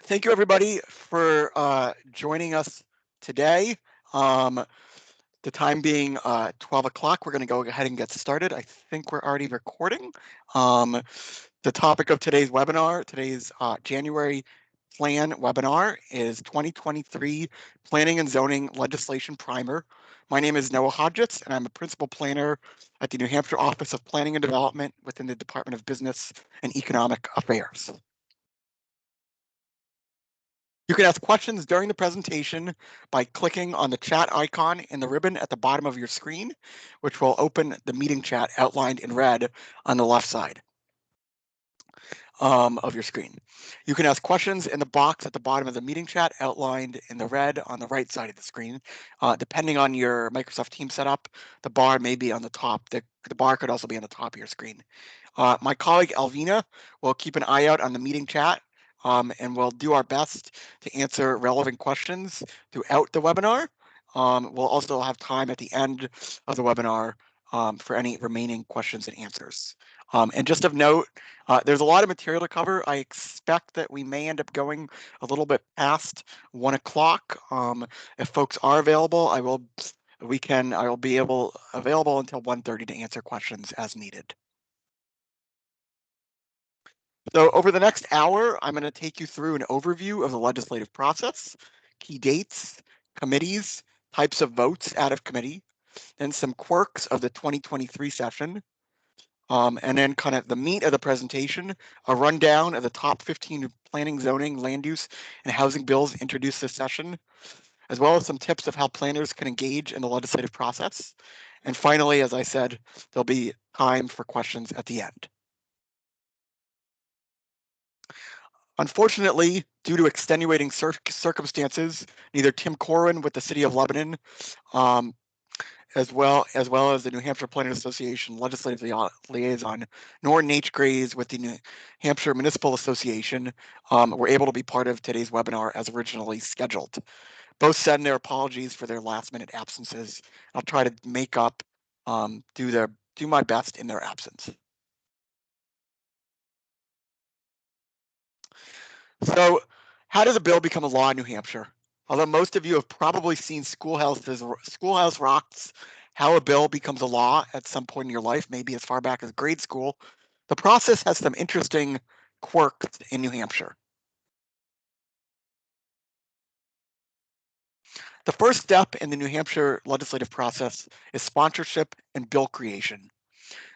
Thank you, everybody, for joining us today. The time being 12 o'clock, we're going to go ahead and get started. I think we're already recording. The topic of today's webinar, today's January Plan webinar, is 2023 Planning and Zoning Legislation Primer. My name is Noah Hodgetts, and I'm a principal planner at the New Hampshire Office of Planning and Development within the Department of Business and Economic Affairs. You can ask questions during the presentation by clicking on the chat icon in the ribbon at the bottom of your screen, which will open the meeting chat outlined in red on the left side of your screen. You can ask questions in the box at the bottom of the meeting chat outlined in the red on the right side of the screen. Depending on your Microsoft Teams setup, the bar may be on the top. The bar could also be on the top of your screen. My colleague Alvina will keep an eye out on the meeting chat and we'll do our best to answer relevant questions throughout the webinar. We'll also have time at the end of the webinar for any remaining questions and answers. And just of note, there's a lot of material to cover. I expect that we may end up going a little bit past 1 o'clock. If folks are available, I will be available until 1:30 to answer questions as needed. So over the next hour, I'm going to take you through an overview of the legislative process, key dates, committees, types of votes out of committee, then some quirks of the 2023 session, and then kind of the meat of the presentation, a rundown of the top 15 planning, zoning, land use, and housing bills introduced this session, as well as some tips of how planners can engage in the legislative process. And finally, as I said, there'll be time for questions at the end. Unfortunately, due to extenuating circumstances, neither Tim Corwin with the City of Lebanon, as well as the New Hampshire Planning Association Legislative Liaison, nor Nate Grays with the New Hampshire Municipal Association were able to be part of today's webinar as originally scheduled. Both send their apologies for their last-minute absences. I'll try to make up, do my best in their absence. So how does a bill become a law in New Hampshire? Although most of you have probably seen Schoolhouse Rock's How a Bill Becomes a Law at some point in your life, maybe as far back as grade school, the process has some interesting quirks in New Hampshire. The first step in the New Hampshire legislative process is sponsorship and bill creation.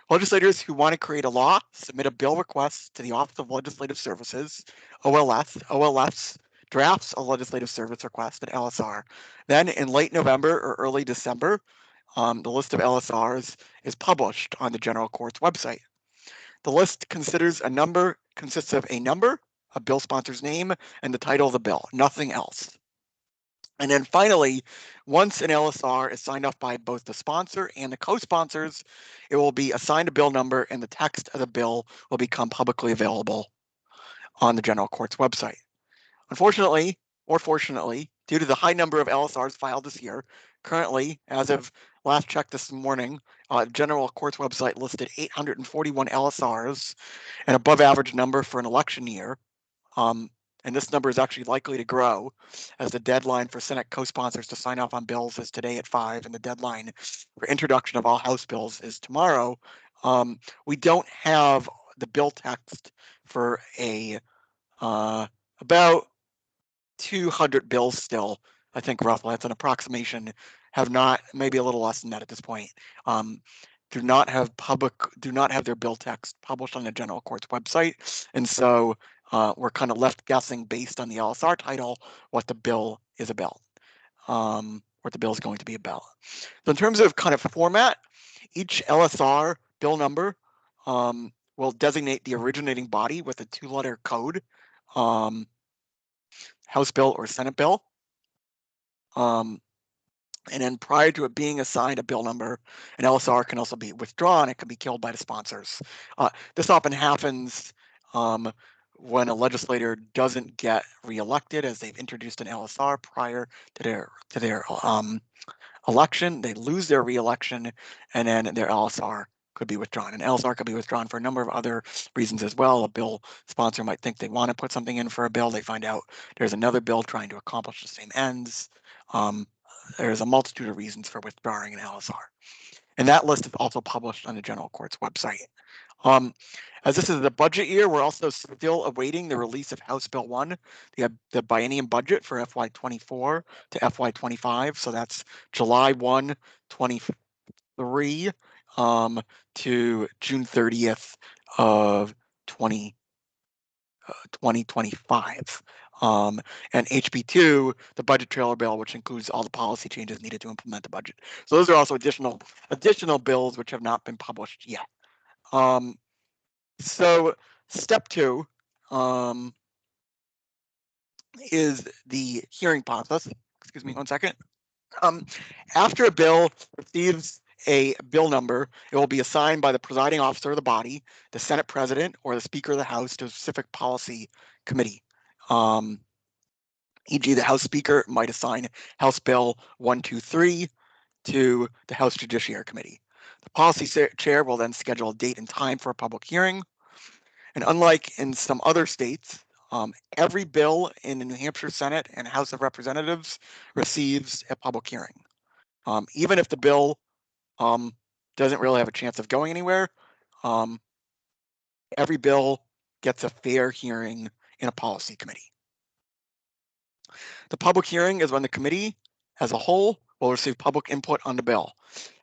Legislators who want to create a law submit a bill request to the Office of Legislative Services, OLS. OLS drafts a legislative service request, an LSR. Then in late November or early December, the list of LSRs is published on the General Court's website. The list consists of a number, a bill sponsor's name, and the title of the bill, nothing else. And then finally, once an LSR is signed off by both the sponsor and the co-sponsors, it will be assigned a bill number and the text of the bill will become publicly available on the General Court's website. Unfortunately, or fortunately, due to the high number of LSRs filed this year, currently, as of last check this morning, General Court's website listed 841 LSRs, an above average number for an election year. And this number is actually likely to grow as the deadline for Senate co-sponsors to sign off on bills is today at 5, and the deadline for introduction of all House bills is tomorrow. We don't have the bill text for about 200 bills still, I think roughly, that's an approximation, have not, maybe a little less than that at this point, do not have their bill text published on the General Court's website. And so we're kind of left guessing based on the LSR title what the bill is about, what the bill is going to be about. So in terms of kind of format, each LSR bill number will designate the originating body with a 2-letter code, House bill or Senate bill. And then prior to it being assigned a bill number, an LSR can also be withdrawn. It can be killed by the sponsors. This often happens when a legislator doesn't get reelected, as they've introduced an LSR prior to their election. They lose their reelection, and then their LSR could be withdrawn. An LSR could be withdrawn for a number of other reasons as well. A bill sponsor might think they want to put something in for a bill. They find out there's another bill trying to accomplish the same ends. There's a multitude of reasons for withdrawing an LSR. And that list is also published on the General Court's website. As this is the budget year, we're also still awaiting the release of House Bill 1, the biennium budget for FY24 to FY25. So that's July 1, 23 to June 30th of 2025. And HB2, the budget trailer bill, which includes all the policy changes needed to implement the budget. So those are also additional bills which have not been published yet. So step 2 is the hearing process. Excuse me 1 second. After a bill receives a bill number, it will be assigned by the presiding officer of the body, the Senate President, or the Speaker of the House to a specific policy committee. E.g., the House Speaker might assign House Bill 123 to the House Judiciary Committee. The policy chair will then schedule a date and time for a public hearing. And unlike in some other states, every bill in the New Hampshire Senate and House of Representatives receives a public hearing. Even if the bill doesn't really have a chance of going anywhere, every bill gets a fair hearing in a policy committee. The public hearing is when the committee as a whole will receive public input on the bill.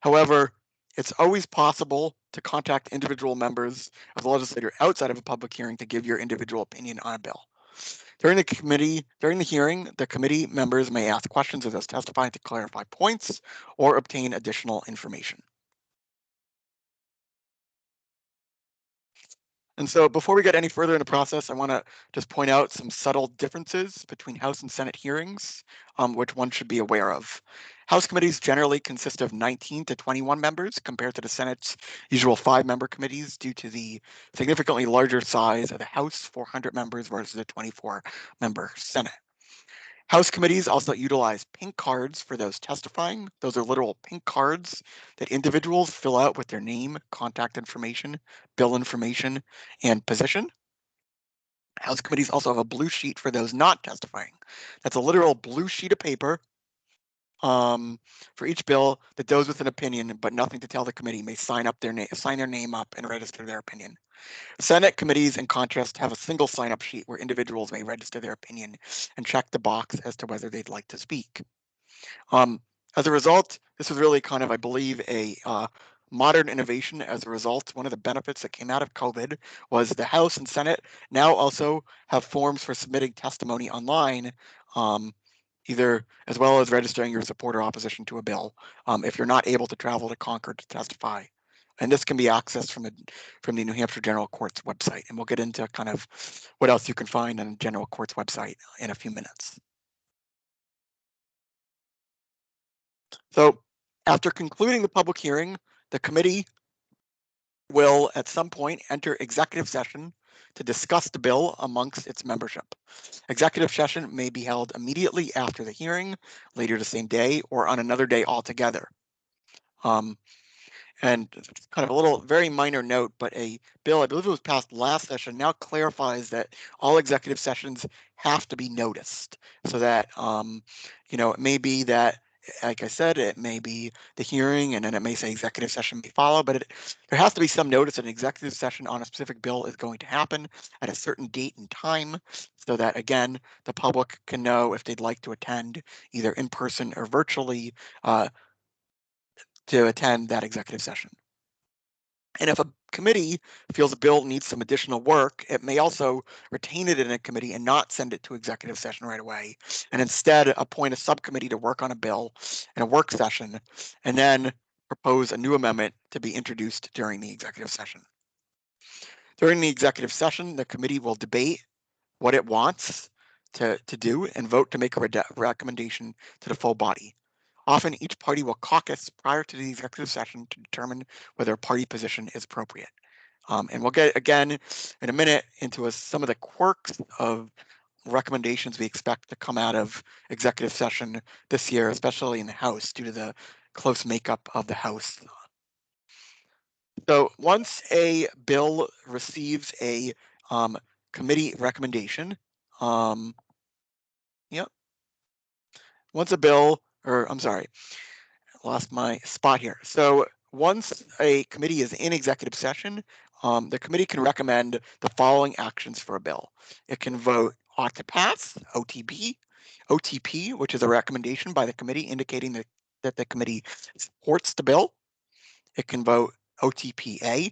However, it's always possible to contact individual members of the legislature outside of a public hearing to give your individual opinion on a bill. During the hearing, the committee members may ask questions of those testifying to clarify points or obtain additional information. And so before we get any further in the process, I want to just point out some subtle differences between House and Senate hearings, which one should be aware of. House committees generally consist of 19 to 21 members compared to the Senate's usual 5-member committees due to the significantly larger size of the House, 400 members versus a 24-member Senate. House committees also utilize pink cards for those testifying. Those are literal pink cards that individuals fill out with their name, contact information, bill information, and position. House committees also have a blue sheet for those not testifying. That's a literal blue sheet of paper for each bill that those with an opinion but nothing to tell the committee may sign their name up and register their opinion. Senate committees, in contrast, have a single sign-up sheet where individuals may register their opinion and check the box as to whether they'd like to speak. As a result, this was really kind of, I believe, a modern innovation. As a result, one of the benefits that came out of COVID was the House and Senate now also have forms for submitting testimony online, either as well as registering your support or opposition to a bill if you're not able to travel to Concord to testify. And this can be accessed from the New Hampshire General Court's website. And we'll get into kind of what else you can find on the General Court's website in a few minutes. So after concluding the public hearing, the committee will at some point enter executive session to discuss the bill amongst its membership. Executive session may be held immediately after the hearing, later the same day, or on another day altogether. And kind of a little very minor note, but a bill, I believe it was passed last session, now clarifies that all executive sessions have to be noticed so that, it may be that, like I said, it may be the hearing and then it may say executive session may follow, but there has to be some notice that an executive session on a specific bill is going to happen at a certain date and time so that, again, the public can know if they'd like to attend either in person or virtually to attend that executive session. And if a committee feels a bill needs some additional work, it may also retain it in a committee and not send it to executive session right away, and instead appoint a subcommittee to work on a bill in a work session, and then propose a new amendment to be introduced during the executive session. During the executive session, the committee will debate what it wants to do and vote to make a recommendation to the full body. Often each party will caucus prior to the executive session to determine whether a party position is appropriate. And we'll get, again, in a minute into some of the quirks of recommendations we expect to come out of executive session this year, especially in the House, due to the close makeup of the House. So once a bill receives a committee recommendation, yep. Once a bill, or I'm sorry, lost my spot here. So once a committee is in executive session, the committee can recommend the following actions for a bill. It can vote ought to pass, OTP, which is a recommendation by the committee indicating that the committee supports the bill. It can vote OTPA,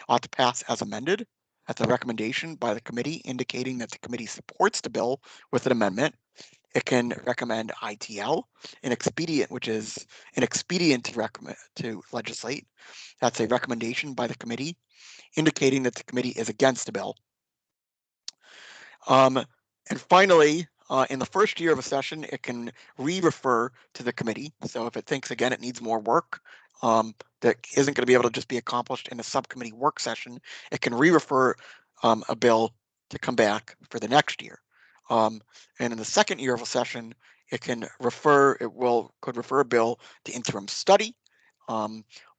ought to pass as amended. That's a recommendation by the committee indicating that the committee supports the bill with an amendment. It can recommend ITL, an expedient, which is an expedient to legislate. That's a recommendation by the committee indicating that the committee is against the bill. And finally, in the first year of a session, it can re-refer to the committee. So if it thinks, again, it needs more work that isn't going to be able to just be accomplished in a subcommittee work session, it can re-refer a bill to come back for the next year. And in the second year of a session, it could refer a bill to interim study,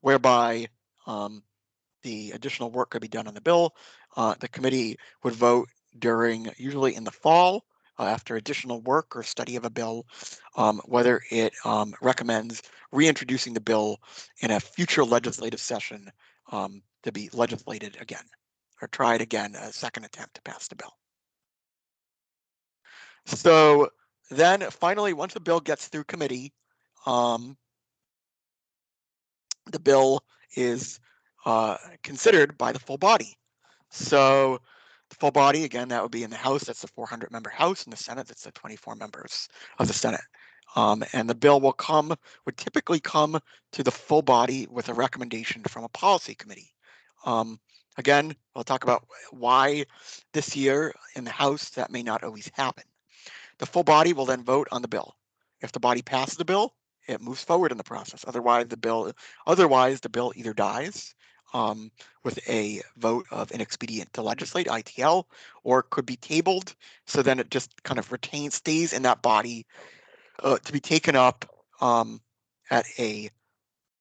whereby the additional work could be done on the bill. The committee would vote usually in the fall, after additional work or study of a bill, whether it recommends reintroducing the bill in a future legislative session to be legislated again, or tried again, a second attempt to pass the bill. So then finally, once the bill gets through committee, the bill is considered by the full body. So the full body, again, that would be in the House, that's the 400-member House, and the Senate, that's the 24 members of the Senate. And the bill would typically come to the full body with a recommendation from a policy committee. Again, we'll talk about why this year in the House that may not always happen. The full body will then vote on the bill. If the body passes the bill, it moves forward in the process. Otherwise, the bill either dies with a vote of inexpedient to legislate, ITL, or it could be tabled. So then it just kind of stays in that body to be taken up at a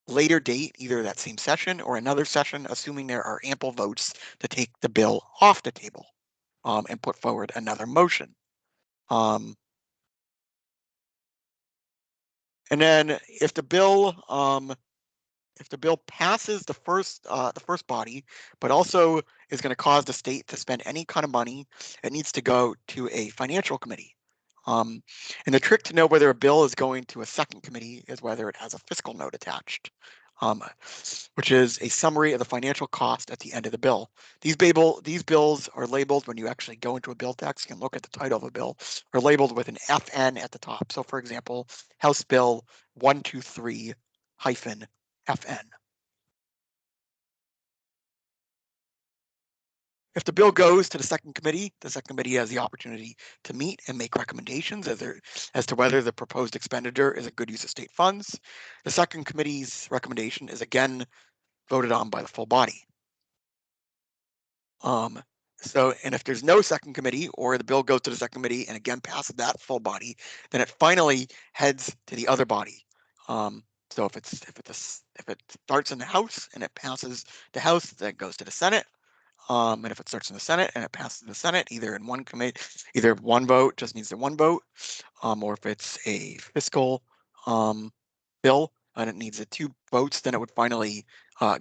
later date, either that same session or another session, assuming there are ample votes to take the bill off the table and put forward another motion. And then if the bill passes the first body, but also is going to cause the state to spend any kind of money, it needs to go to a financial committee. And the trick to know whether a bill is going to a second committee is whether it has a fiscal note attached, which is a summary of the financial cost at the end of the bill. These bills are labeled when you actually go into a bill text. You can look at the title of a bill, are labeled with an FN at the top. So for example, House Bill 123-FN. If the bill goes to the second committee has the opportunity to meet and make recommendations as to whether the proposed expenditure is a good use of state funds. The second committee's recommendation is again voted on by the full body. And if there's no second committee, or the bill goes to the second committee and again passes that full body, then it finally heads to the other body. So if it starts in the House and it passes the House, then it goes to the Senate. And if it starts in the Senate and it passes the Senate, either in one committee, either one vote just needs the one vote, or if it's a fiscal bill and it needs the 2 votes, then it would finally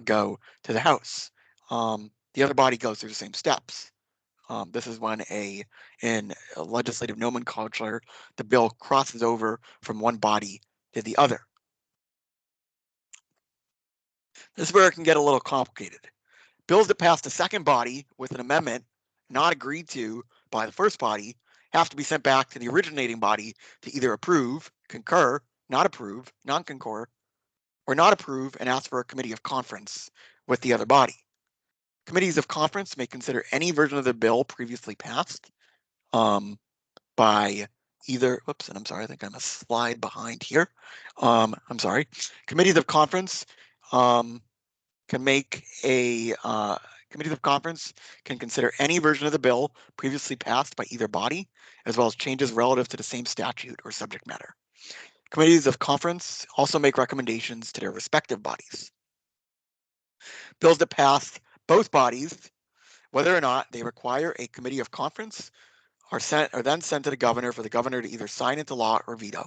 go to the House. The other body goes through the same steps. This is when in a legislative nomenclature, the bill crosses over from one body to the other. This is where it can get a little complicated. Bills that pass the second body with an amendment not agreed to by the first body have to be sent back to the originating body to either approve, concur, not approve, non-concur, or not approve and ask for a committee of conference with the other body. Committees of conference may consider any version of the bill previously passed by either, whoops, and I'm sorry, I think I'm a slide behind here. I'm sorry. Committees of conference can make committees of conference can consider any version of the bill previously passed by either body, as well as changes relative to the same statute or subject matter. Committees of conference also make recommendations to their respective bodies. Bills that pass both bodies, whether or not they require a committee of conference, are then sent to the governor for the governor to either sign into law or veto.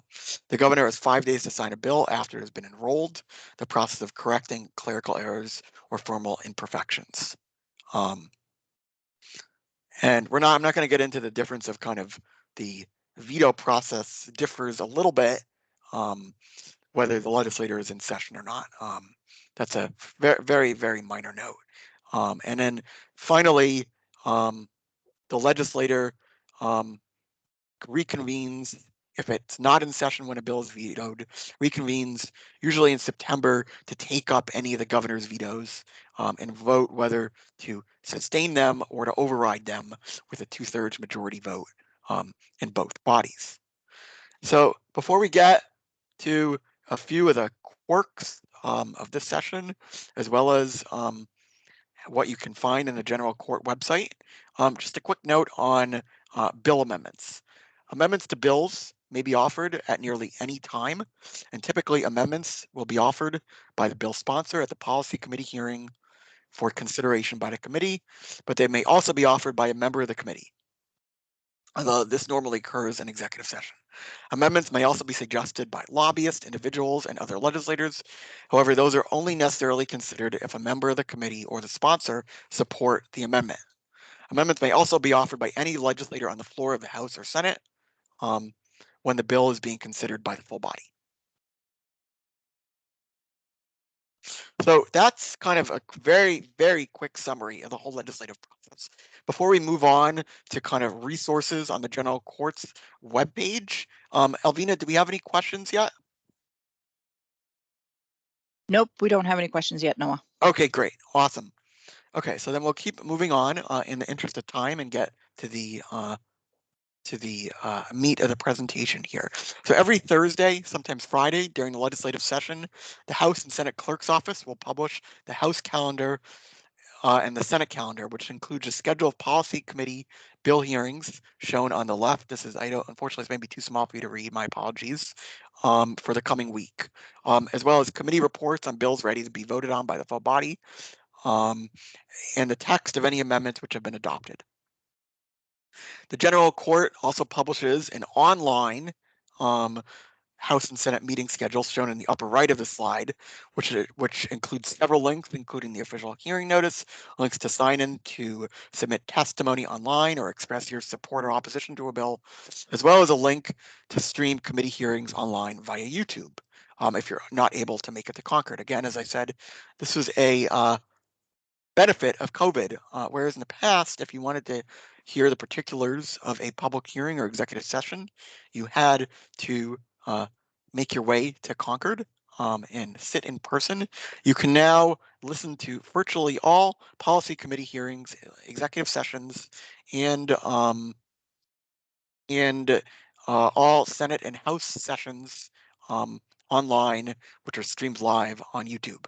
The governor has 5 days to sign a bill after it has been enrolled, the process of correcting clerical errors or formal imperfections. And I'm not going to get into the difference of kind of the veto process differs a little bit, whether the legislator is in session or not. That's a very, very, very minor note. And then finally, the legislator reconvenes if it's not in session when a bill is vetoed, reconvenes usually in September to take up any of the governor's vetoes and vote whether to sustain them or to override them with a 2/3 majority vote in both bodies. So before we get to a few of the quirks of this session, as well as what you can find in the general court website, just a quick note on bill amendments. Amendments to bills may be offered at nearly any time, and typically amendments will be offered by the bill sponsor at the policy committee hearing for consideration by the committee, but they may also be offered by a member of the committee, although this normally occurs in executive session. Amendments may also be suggested by lobbyists, individuals, and other legislators. However, those are only necessarily considered if a member of the committee or the sponsor support the amendment. Amendments may also be offered by any legislator on the floor of the House or Senate when the bill is being considered by the full body. So that's kind of a very, very quick summary of the whole legislative process. Before we move on to kind of resources on the General Court's webpage, Elvina, do we have any questions yet? Nope, we don't have any questions yet, Noah. Okay, great, awesome. Okay, so then we'll keep moving on in the interest of time and get to the meat of the presentation here. So every Thursday, sometimes Friday, during the legislative session, the House and Senate Clerk's Office will publish the House calendar and the Senate calendar, which includes a schedule of policy committee bill hearings shown on the left. This is, unfortunately, it's maybe too small for you to read, my apologies, for the coming week, as well as committee reports on bills ready to be voted on by the full body, and the text of any amendments which have been adopted. The General Court also publishes an online House and Senate meeting schedules shown in the upper right of the slide, which includes several links, including the official hearing notice, links to sign in to submit testimony online or express your support or opposition to a bill, as well as a link to stream committee hearings online via YouTube if you're not able to make it to Concord. Again, as I said, this was a benefit of COVID, whereas in the past, if you wanted to hear the particulars of a public hearing or executive session, you had to make your way to Concord and sit in person. You can now listen to virtually all policy committee hearings, executive sessions, and all Senate and House sessions online, which are streamed live on YouTube.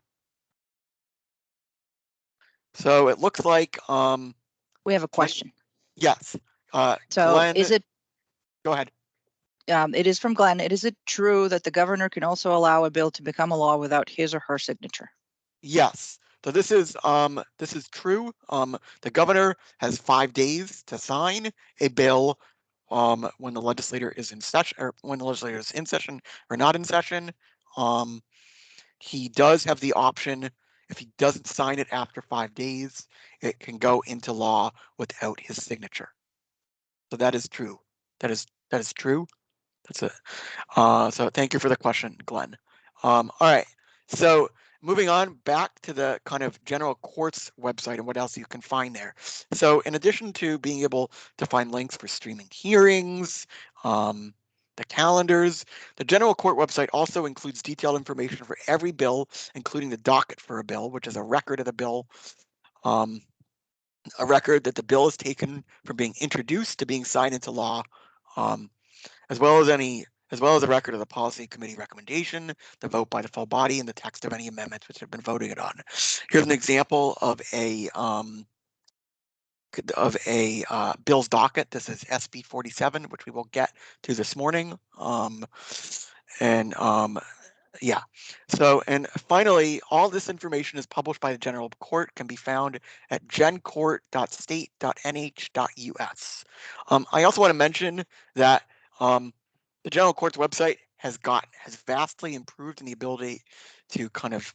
So it looks like we have a question. Yes. So Glenn, is it? Go ahead. It is from Glenn. Is it true that the governor can also allow a bill to become a law without his or her signature? Yes. So this is true. The governor has 5 days to sign a bill when the legislator is in session, or when the legislator is in session or not in session. He does have the option, if he doesn't sign it after 5 days, it can go into law without his signature. So that is true. That is true. That's it. So thank you for the question, Glenn. All right. So moving on back to the kind of General Court's website and what else you can find there. So in addition to being able to find links for streaming hearings, the calendars, the General Court website also includes detailed information for every bill, including the docket for a bill, which is a record of the bill, a record that the bill is taken from being introduced to being signed into law, as well as a record of the policy committee recommendation, the vote by the full body, and the text of any amendments which have been voted on. Here's an example of a bill's docket. This is SB 47, which we will get to this morning, and Yeah. So, and finally, all this information is published by the General Court, can be found at gencourt.state.nh.us. I also want to mention that the General Court's website has vastly improved in the ability to kind of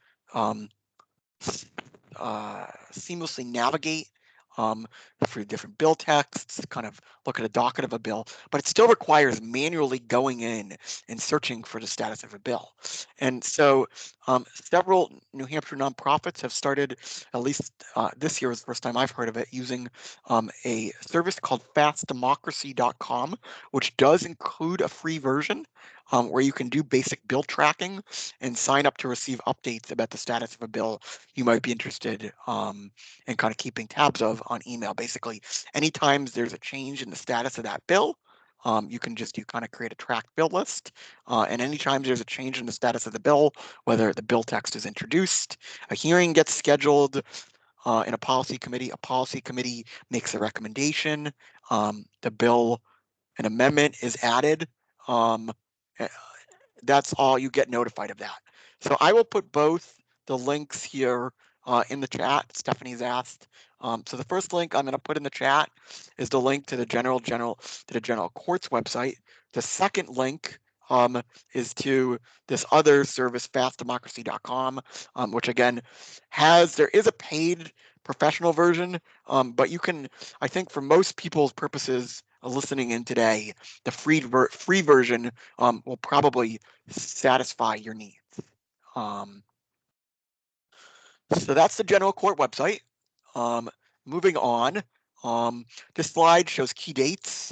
seamlessly navigate through different bill texts, kind of look at a docket of a bill, but it still requires manually going in and searching for the status of a bill. And so several New Hampshire nonprofits have started, at least this year was the first time I've heard of it, using a service called fastdemocracy.com, which does include a free version where you can do basic bill tracking and sign up to receive updates about the status of a bill you might be interested in kind of keeping tabs of on email. Basically, anytime there's a change in the status of that bill, you kind of create a tracked bill list. And anytime there's a change in the status of the bill, whether the bill text is introduced, a hearing gets scheduled in a policy committee makes a recommendation, the bill, an amendment is added, that's all, you get notified of that. So I will put both the links here in the chat. Stephanie's asked. So the first link I'm going to put in the chat is the link to the General Court's website. The second link is to this other service, fastdemocracy.com, which again there is a paid professional version, but you can, I think for most people's purposes listening in today, the free version will probably satisfy your needs. So that's the General Court website. Moving on, this slide shows key dates.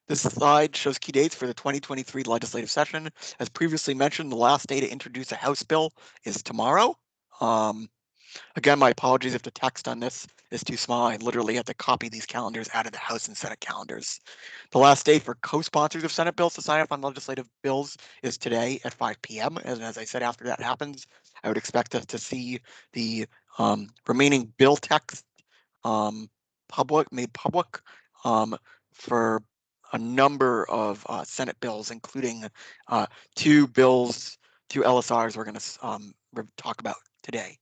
This slide shows key dates for the 2023 legislative session. As previously mentioned, the last day to introduce a House bill is tomorrow. Again, my apologies if the text on this is too small. I literally have to copy these calendars out of the House and Senate calendars. The last day for co-sponsors of Senate bills to sign up on legislative bills is today at 5 p.m. And as I said, after that happens, I would expect us to see the remaining bill text made public for a number of Senate bills, including two LSRs we're going to talk about today.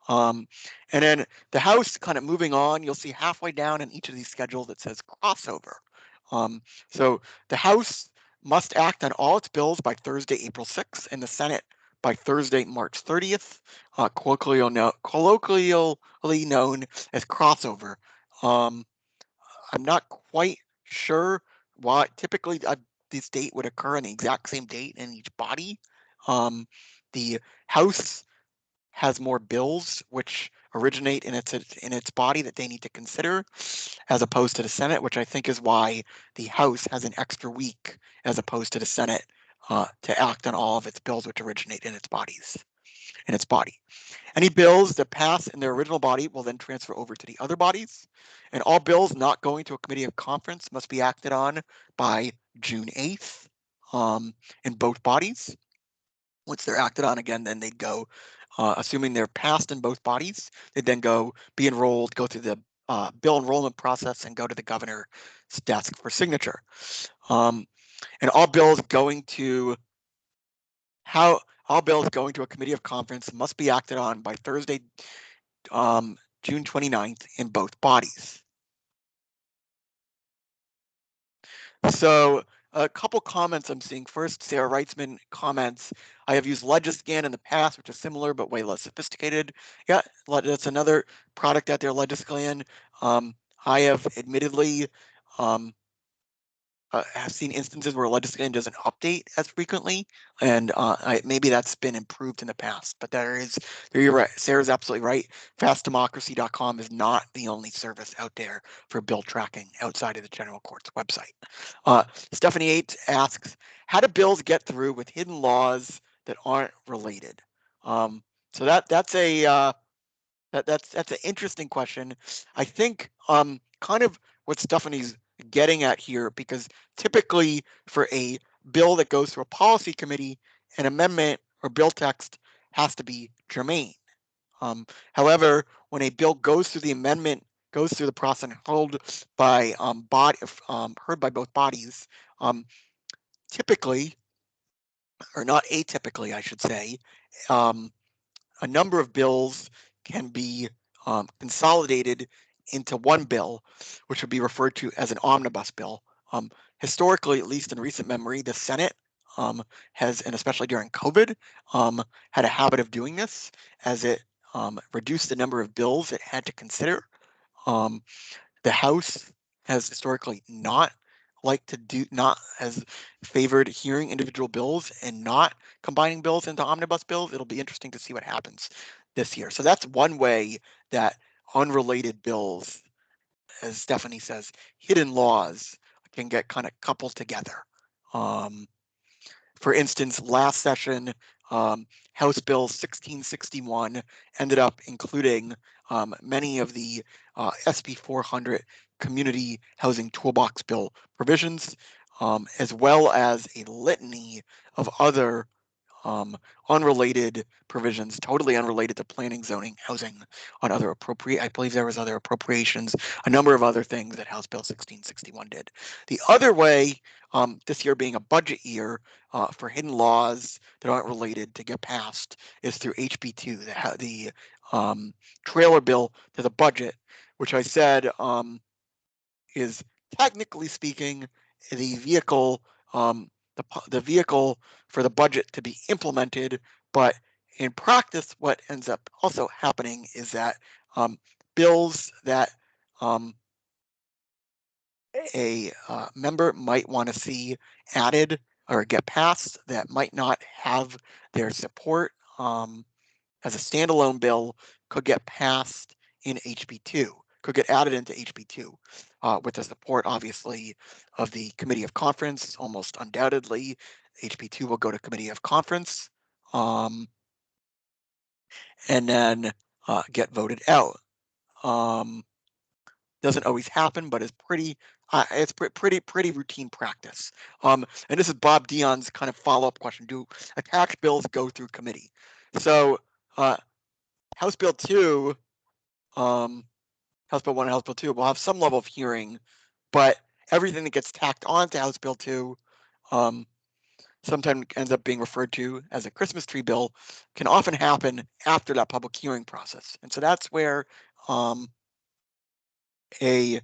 And then the House, kind of moving on, you'll see halfway down in each of these schedules that says crossover. So the House must act on all its bills by Thursday, April 6th, and the Senate by Thursday, March 30th, colloquially known as crossover. I'm not quite sure why. Typically, this date would occur on the exact same date in each body. The House has more bills which originate in its body that they need to consider, as opposed to the Senate, which I think is why the House has an extra week as opposed to the Senate to act on all of its bills which originate in its body. Any bills that pass in their original body will then transfer over to the other bodies, and all bills not going to a committee of conference must be acted on by June 8th in both bodies. Once they're acted on again, then they'd go, assuming they're passed in both bodies, they'd then be enrolled, go through the bill enrollment process and go to the governor's desk for signature. And all bills going to a committee of conference must be acted on by Thursday, June 29th in both bodies. So a couple comments I'm seeing. First, Sarah Reitzman comments, I have used Legiscan in the past, which is similar but way less sophisticated. Yeah, that's another product out there, Legiscan. I have admittedly have seen instances where Legiscan doesn't update as frequently, and maybe that's been improved in the past. But you're right. Sarah's absolutely right. FastDemocracy.com is not the only service out there for bill tracking outside of the General Court's website. Stephanie 8 asks, how do bills get through with hidden laws that aren't related? So that's an interesting question. I think kind of what Stephanie's getting at here, because typically for a bill that goes through a policy committee, an amendment or bill text has to be germane. However, when a bill goes through the process and heard by both bodies, typically or not atypically, I should say, a number of bills can be consolidated into one bill, which would be referred to as an omnibus bill. Historically, at least in recent memory, the Senate has, and especially during COVID, had a habit of doing this as it reduced the number of bills it had to consider. The House has historically not has favored hearing individual bills and not combining bills into omnibus bills. It'll be interesting to see what happens this year. So that's one way that unrelated bills, as Stephanie says, hidden laws can get kind of coupled together. For instance, last session, House Bill 1661 ended up including many of the SB 400 Community Housing Toolbox Bill provisions, as well as a litany of other unrelated provisions, totally unrelated to planning, zoning, housing, on other I believe there was other appropriations, a number of other things that House Bill 1661 did. The other way, this year being a budget year for hidden laws that aren't related to get passed, is through HB2, the trailer bill to the budget, which I said is technically speaking the vehicle the vehicle for the budget to be implemented, but in practice, what ends up also happening is that bills that a member might want to see added or get passed that might not have their support as a standalone bill could get passed in HB2, could get added into HB2 with the support, obviously, of the Committee of Conference. Almost undoubtedly, HB2 will go to Committee of Conference and then get voted out. Doesn't always happen, but it's pretty routine practice. And this is Bob Dion's kind of follow-up question: do tax bills go through committee? So House Bill 2, House Bill 1 and House Bill 2 will have some level of hearing, but everything that gets tacked on to House Bill 2 sometimes ends up being referred to as a Christmas tree bill, can often happen after that public hearing process. And so that's where things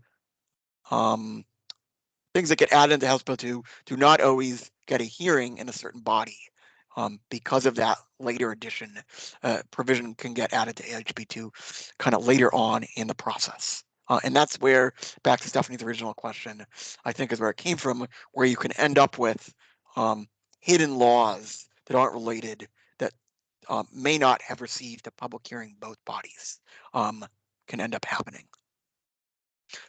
that get added into House Bill 2 do not always get a hearing in a certain body. Because of that later addition, provision can get added to HB2 kind of later on in the process. And that's where, back to Stephanie's original question, I think is where it came from, where you can end up with hidden laws that aren't related, that may not have received a public hearing in both bodies, can end up happening.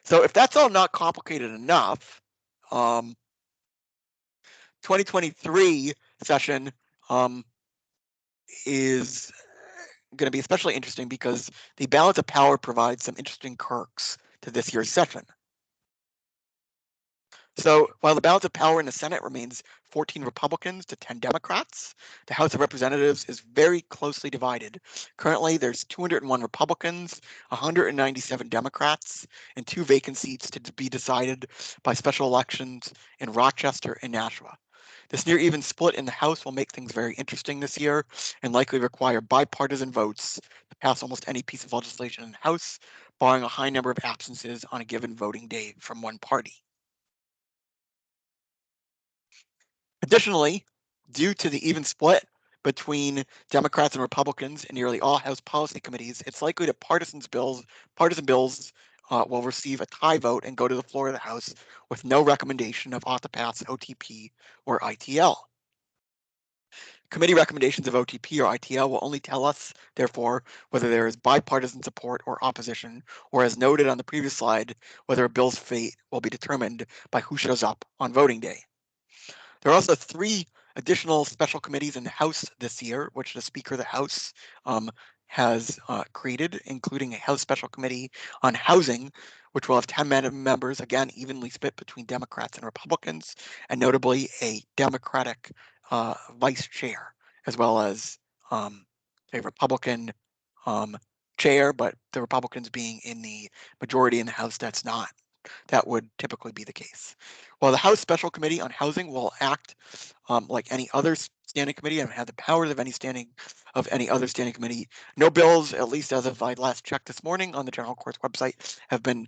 So if that's all not complicated enough, 2023 session is going to be especially interesting because the balance of power provides some interesting quirks to this year's session. So while the balance of power in the Senate remains 14 Republicans to 10 Democrats, the House of Representatives is very closely divided. Currently, there's 201 Republicans, 197 Democrats, and 2 vacant seats to be decided by special elections in Rochester and Nashua. This near even split in the House will make things very interesting this year and likely require bipartisan votes to pass almost any piece of legislation in the House, barring a high number of absences on a given voting day from one party. Additionally, due to the even split between Democrats and Republicans in nearly all House policy committees, it's likely that partisan bills will receive a tie vote and go to the floor of the House with no recommendation of ought to pass OTP or ITL. Committee recommendations of OTP or ITL will only tell us, therefore, whether there is bipartisan support or opposition, or as noted on the previous slide, whether a bill's fate will be determined by who shows up on voting day. There are also 3 additional special committees in the House this year, which the Speaker of the House has created, including a House Special Committee on Housing, which will have 10 members, again, evenly split between Democrats and Republicans, and notably a Democratic vice chair, as well as a Republican chair, but the Republicans being in the majority in the House, that would typically be the case. While the House Special Committee on Housing will act like any other standing committee and have the powers of any other standing committee. No bills, at least as of I last checked this morning on the General Court's website, have been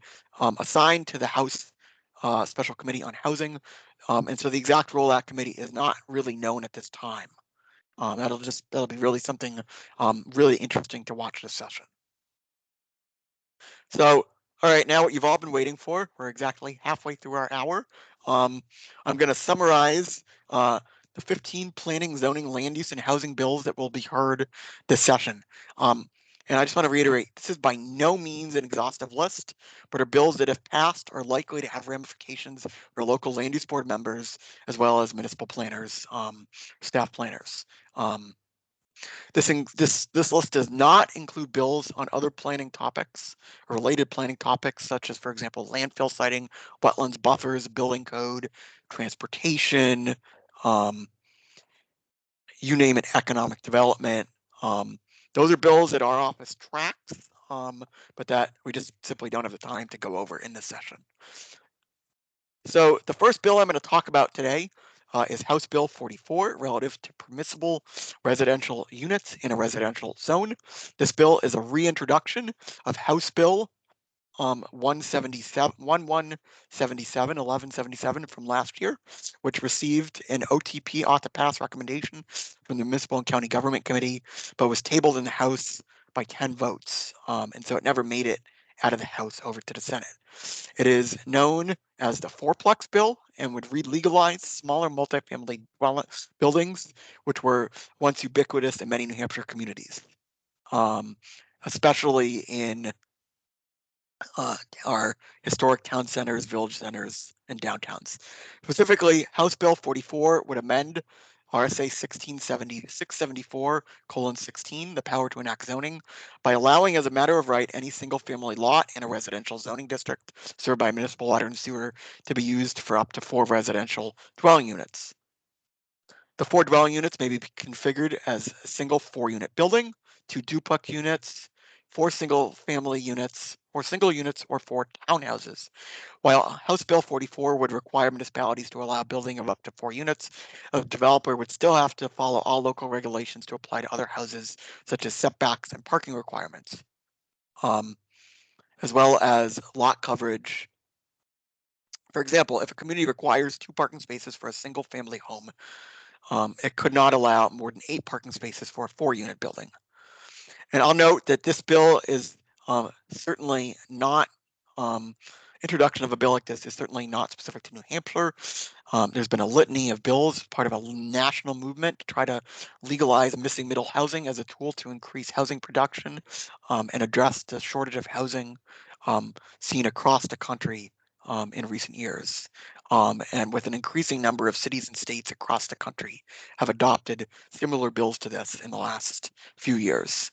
assigned to the House Special Committee on Housing. And so the exact role of that committee is not really known at this time. That'll be really something really interesting to watch this session. So, all right, now what you've all been waiting for, we're exactly halfway through our hour. I'm going to summarize the 15 planning, zoning, land use, and housing bills that will be heard this session. And I just want to reiterate, this is by no means an exhaustive list, but are bills that if passed are likely to have ramifications for local land use board members, as well as municipal planners, staff planners. This list does not include bills on other planning topics or related planning topics, such as, for example, landfill siting, wetlands buffers, building code, transportation, you name it, economic development. Those are bills that our office tracks, but that we just simply don't have the time to go over in this session. So the first bill I'm going to talk about today is House Bill 44, relative to permissible residential units in a residential zone. This bill is a reintroduction of House Bill 1177 from last year, which received an OTP ought to pass recommendation from the Municipal and County Government Committee, but was tabled in the House by 10 votes. And so it never made it out of the House over to the Senate. It is known as the fourplex bill and would re-legalize smaller multifamily buildings, which were once ubiquitous in many New Hampshire communities, especially in our historic town centers, village centers, and downtowns. Specifically, House Bill 44 would amend RSA 674:16, the power to enact zoning, by allowing as a matter of right any single family lot in a residential zoning district served by municipal water and sewer to be used for up to 4 residential dwelling units. The 4 dwelling units may be configured as a single 4-unit building, 2 duplex units, 4 single family units, or single units, or 4 townhouses. While House Bill 44 would require municipalities to allow building of up to 4 units, a developer would still have to follow all local regulations to apply to other houses, such as setbacks and parking requirements, as well as lot coverage. For example, if a community requires 2 parking spaces for a single family home, it could not allow more than 8 parking spaces for a 4-unit building. And I'll note that this bill is certainly not, introduction of a bill like this is certainly not specific to New Hampshire. There's been a litany of bills, part of a national movement to try to legalize missing middle housing as a tool to increase housing production and address the shortage of housing seen across the country in recent years. And with an increasing number of cities and states across the country have adopted similar bills to this in the last few years.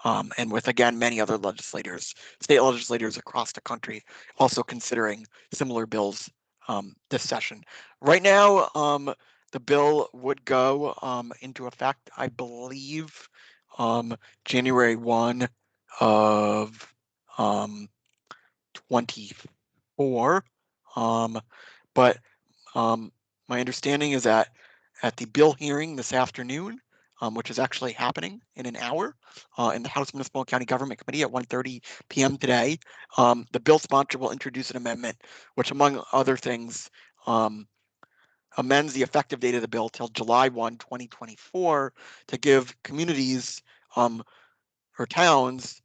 And with, again, many other state legislators across the country also considering similar bills this session. Right now, the bill would go into effect, I believe, January 1 of 24. But my understanding is that at the bill hearing this afternoon, which is actually happening in an hour in the House Municipal and County Government Committee at 1:30 p.m. today, the bill sponsor will introduce an amendment, which, among other things, amends the effective date of the bill till July 1, 2024, to give communities or towns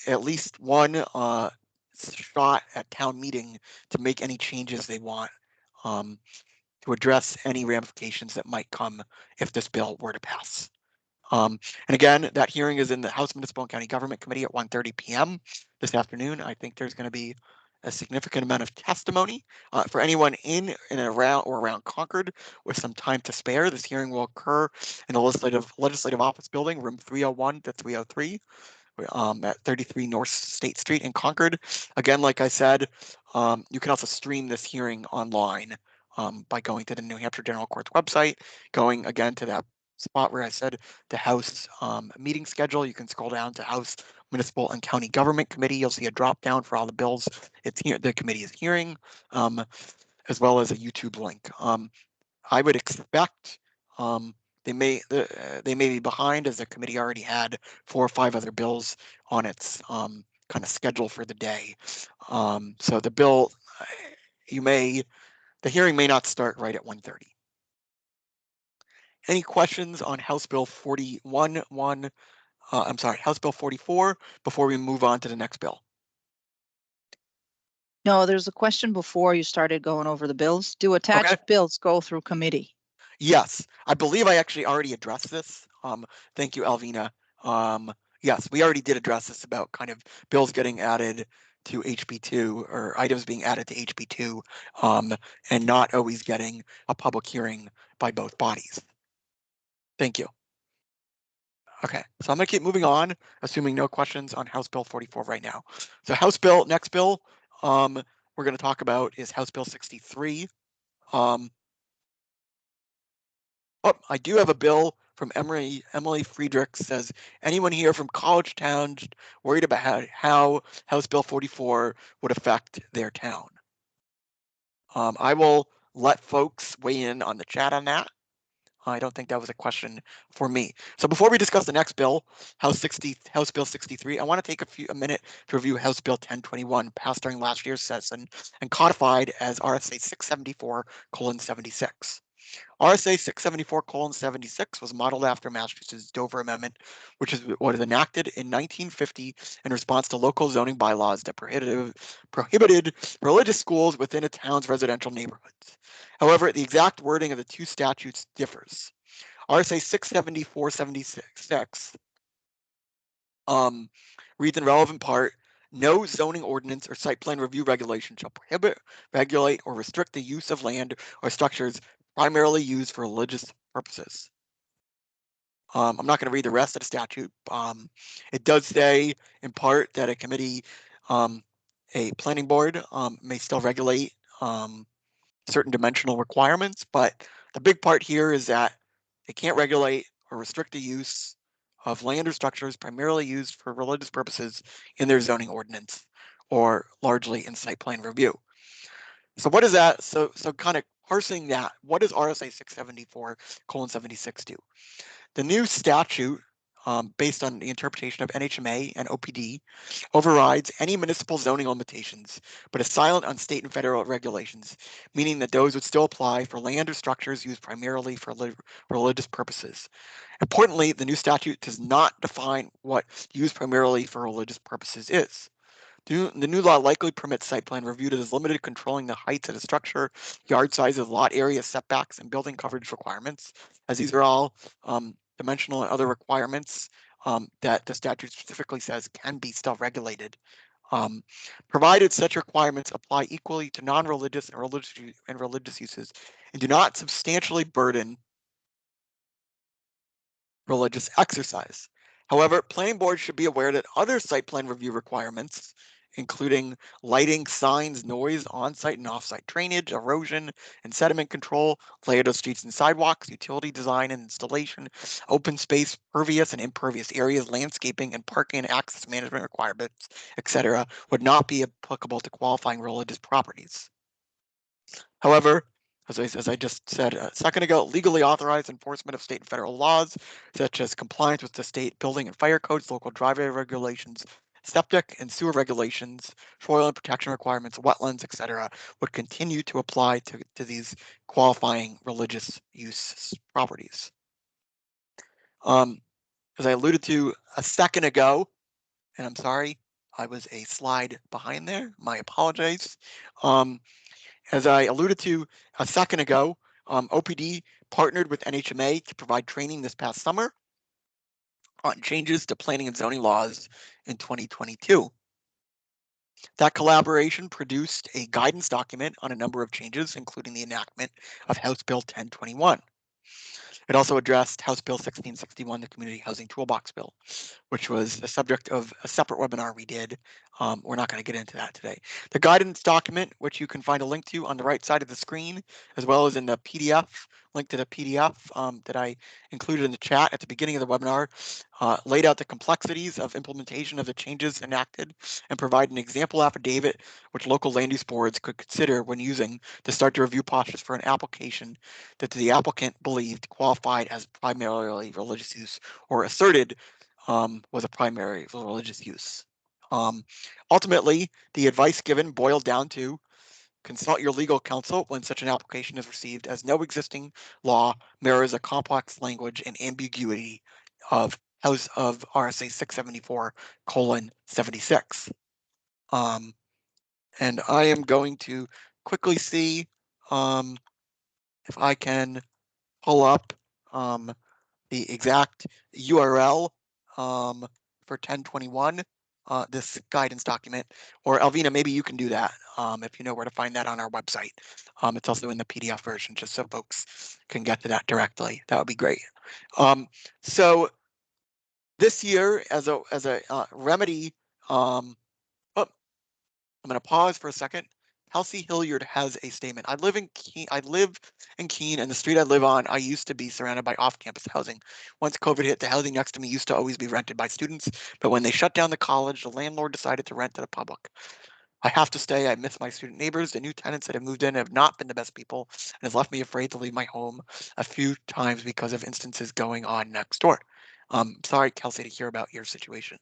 at least one shot at town meeting to make any changes they want to address any ramifications that might come if this bill were to pass. And again, that hearing is in the House Municipal and County Government Committee at 1:30 p.m. this afternoon. I think there's going to be a significant amount of testimony for anyone in and around Concord with some time to spare. This hearing will occur in the Legislative Office Building, room 301 to 303. At 33 North State Street in Concord. Again, like I said, you can also stream this hearing online by going to the New Hampshire General Court's website, going again to that spot where I said the House meeting schedule. You can scroll down to House Municipal and County Government Committee. You'll see a drop down for all the bills the committee is hearing, as well as a YouTube link. I would expect they may be behind, as the committee already had 4 or 5 other bills on its kind of schedule for the day. So the bill, the hearing may not start right at 1:30. Any questions on House Bill 41, House Bill 44 before we move on to the next bill? No, there's a question before you started going over the bills. Do attached bills go through committee? Yes, I believe I actually already addressed this. Thank you, Alvina. Yes, we already did address this about kind of bills getting added to HB2 or items being added to HB2 and not always getting a public hearing by both bodies. Thank you. Okay, so I'm gonna keep moving on, assuming no questions on House Bill 44 right now. So next bill we're gonna talk about is House Bill 63. I do have a bill from Emily Friedrich. Says, anyone here from College Town worried about how House Bill 44 would affect their town? I will let folks weigh in on the chat on that. I don't think that was a question for me. So before we discuss the next bill, House Bill 63, I want to take a minute to review House Bill 1021, passed during last year's session and codified as RSA 674:76. RSA 674:76 was modeled after Massachusetts' Dover Amendment, which was enacted in 1950 in response to local zoning bylaws that prohibited religious schools within a town's residential neighborhoods. However, the exact wording of the two statutes differs. RSA 674:76 reads in relevant part, no zoning ordinance or site plan review regulation shall prohibit, regulate, or restrict the use of land or structures primarily used for religious purposes. I'm not going to read the rest of the statute. It does say in part that a committee, a planning board may still regulate certain dimensional requirements, but the big part here is that they can't regulate or restrict the use of land or structures primarily used for religious purposes in their zoning ordinance or largely in site plan review. So what is that? So kind of parsing that, what does RSA 674:76 do? The new statute, based on the interpretation of NHMA and OPD, overrides any municipal zoning limitations, but is silent on state and federal regulations, meaning that those would still apply for land or structures used primarily for religious purposes. Importantly, the new statute does not define what used primarily for religious purposes is. The new law likely permits site plan review that is limited, controlling the heights of the structure, yard sizes, lot area, setbacks, and building coverage requirements, as these are all dimensional and other requirements that the statute specifically says can be still regulated, provided such requirements apply equally to non-religious and religious uses and do not substantially burden religious exercise. However, planning boards should be aware that other site plan review requirements, including lighting, signs, noise, on-site and off-site drainage, erosion and sediment control, layout of streets and sidewalks, utility design and installation, open space, pervious and impervious areas, landscaping and parking and access management requirements, etc., would not be applicable to qualifying religious properties. However, as I just said a second ago, legally authorized enforcement of state and federal laws, such as compliance with the state building and fire codes, local driveway regulations, septic and sewer regulations, shoreline protection requirements, wetlands, etc., would continue to apply to these qualifying religious use properties. As I alluded to a second ago, and I'm sorry, I was a slide behind there, my apologies. As I alluded to a second ago, OPD partnered with NHMA to provide training this past summer on changes to planning and zoning laws in 2022. That collaboration produced a guidance document on a number of changes, including the enactment of House Bill 1021. It also addressed House Bill 1661, the Community Housing Toolbox Bill, which was the subject of a separate webinar we did. We're not going to get into that today. The guidance document, which you can find a link to on the right side of the screen, as well as in the PDF link to the PDF that I included in the chat at the beginning of the webinar, laid out the complexities of implementation of the changes enacted and provide an example affidavit which local land use boards could consider when using to start the review process for an application that the applicant believed qualified as primarily religious use or asserted was a primary religious use. Ultimately, the advice given boiled down to consult your legal counsel when such an application is received, as no existing law mirrors a complex language and ambiguity of RSA 674:76. And I am going to quickly see if I can pull up the exact URL for 1021, this guidance document, or Alvina, maybe you can do that if you know where to find that on our website. It's also in the PDF version, just so folks can get to that directly. That would be great. So this year, as a remedy, I'm going to pause for a second. Halsey Hilliard has a statement. I live in Keene, and the street I live on, I used to be surrounded by off-campus housing. Once COVID hit, the housing next to me used to always be rented by students, but when they shut down the college, the landlord decided to rent to the public. I have to stay. I miss my student neighbors. The new tenants that have moved in have not been the best people and have left me afraid to leave my home a few times because of instances going on next door. Sorry, Kelsey, to hear about your situation.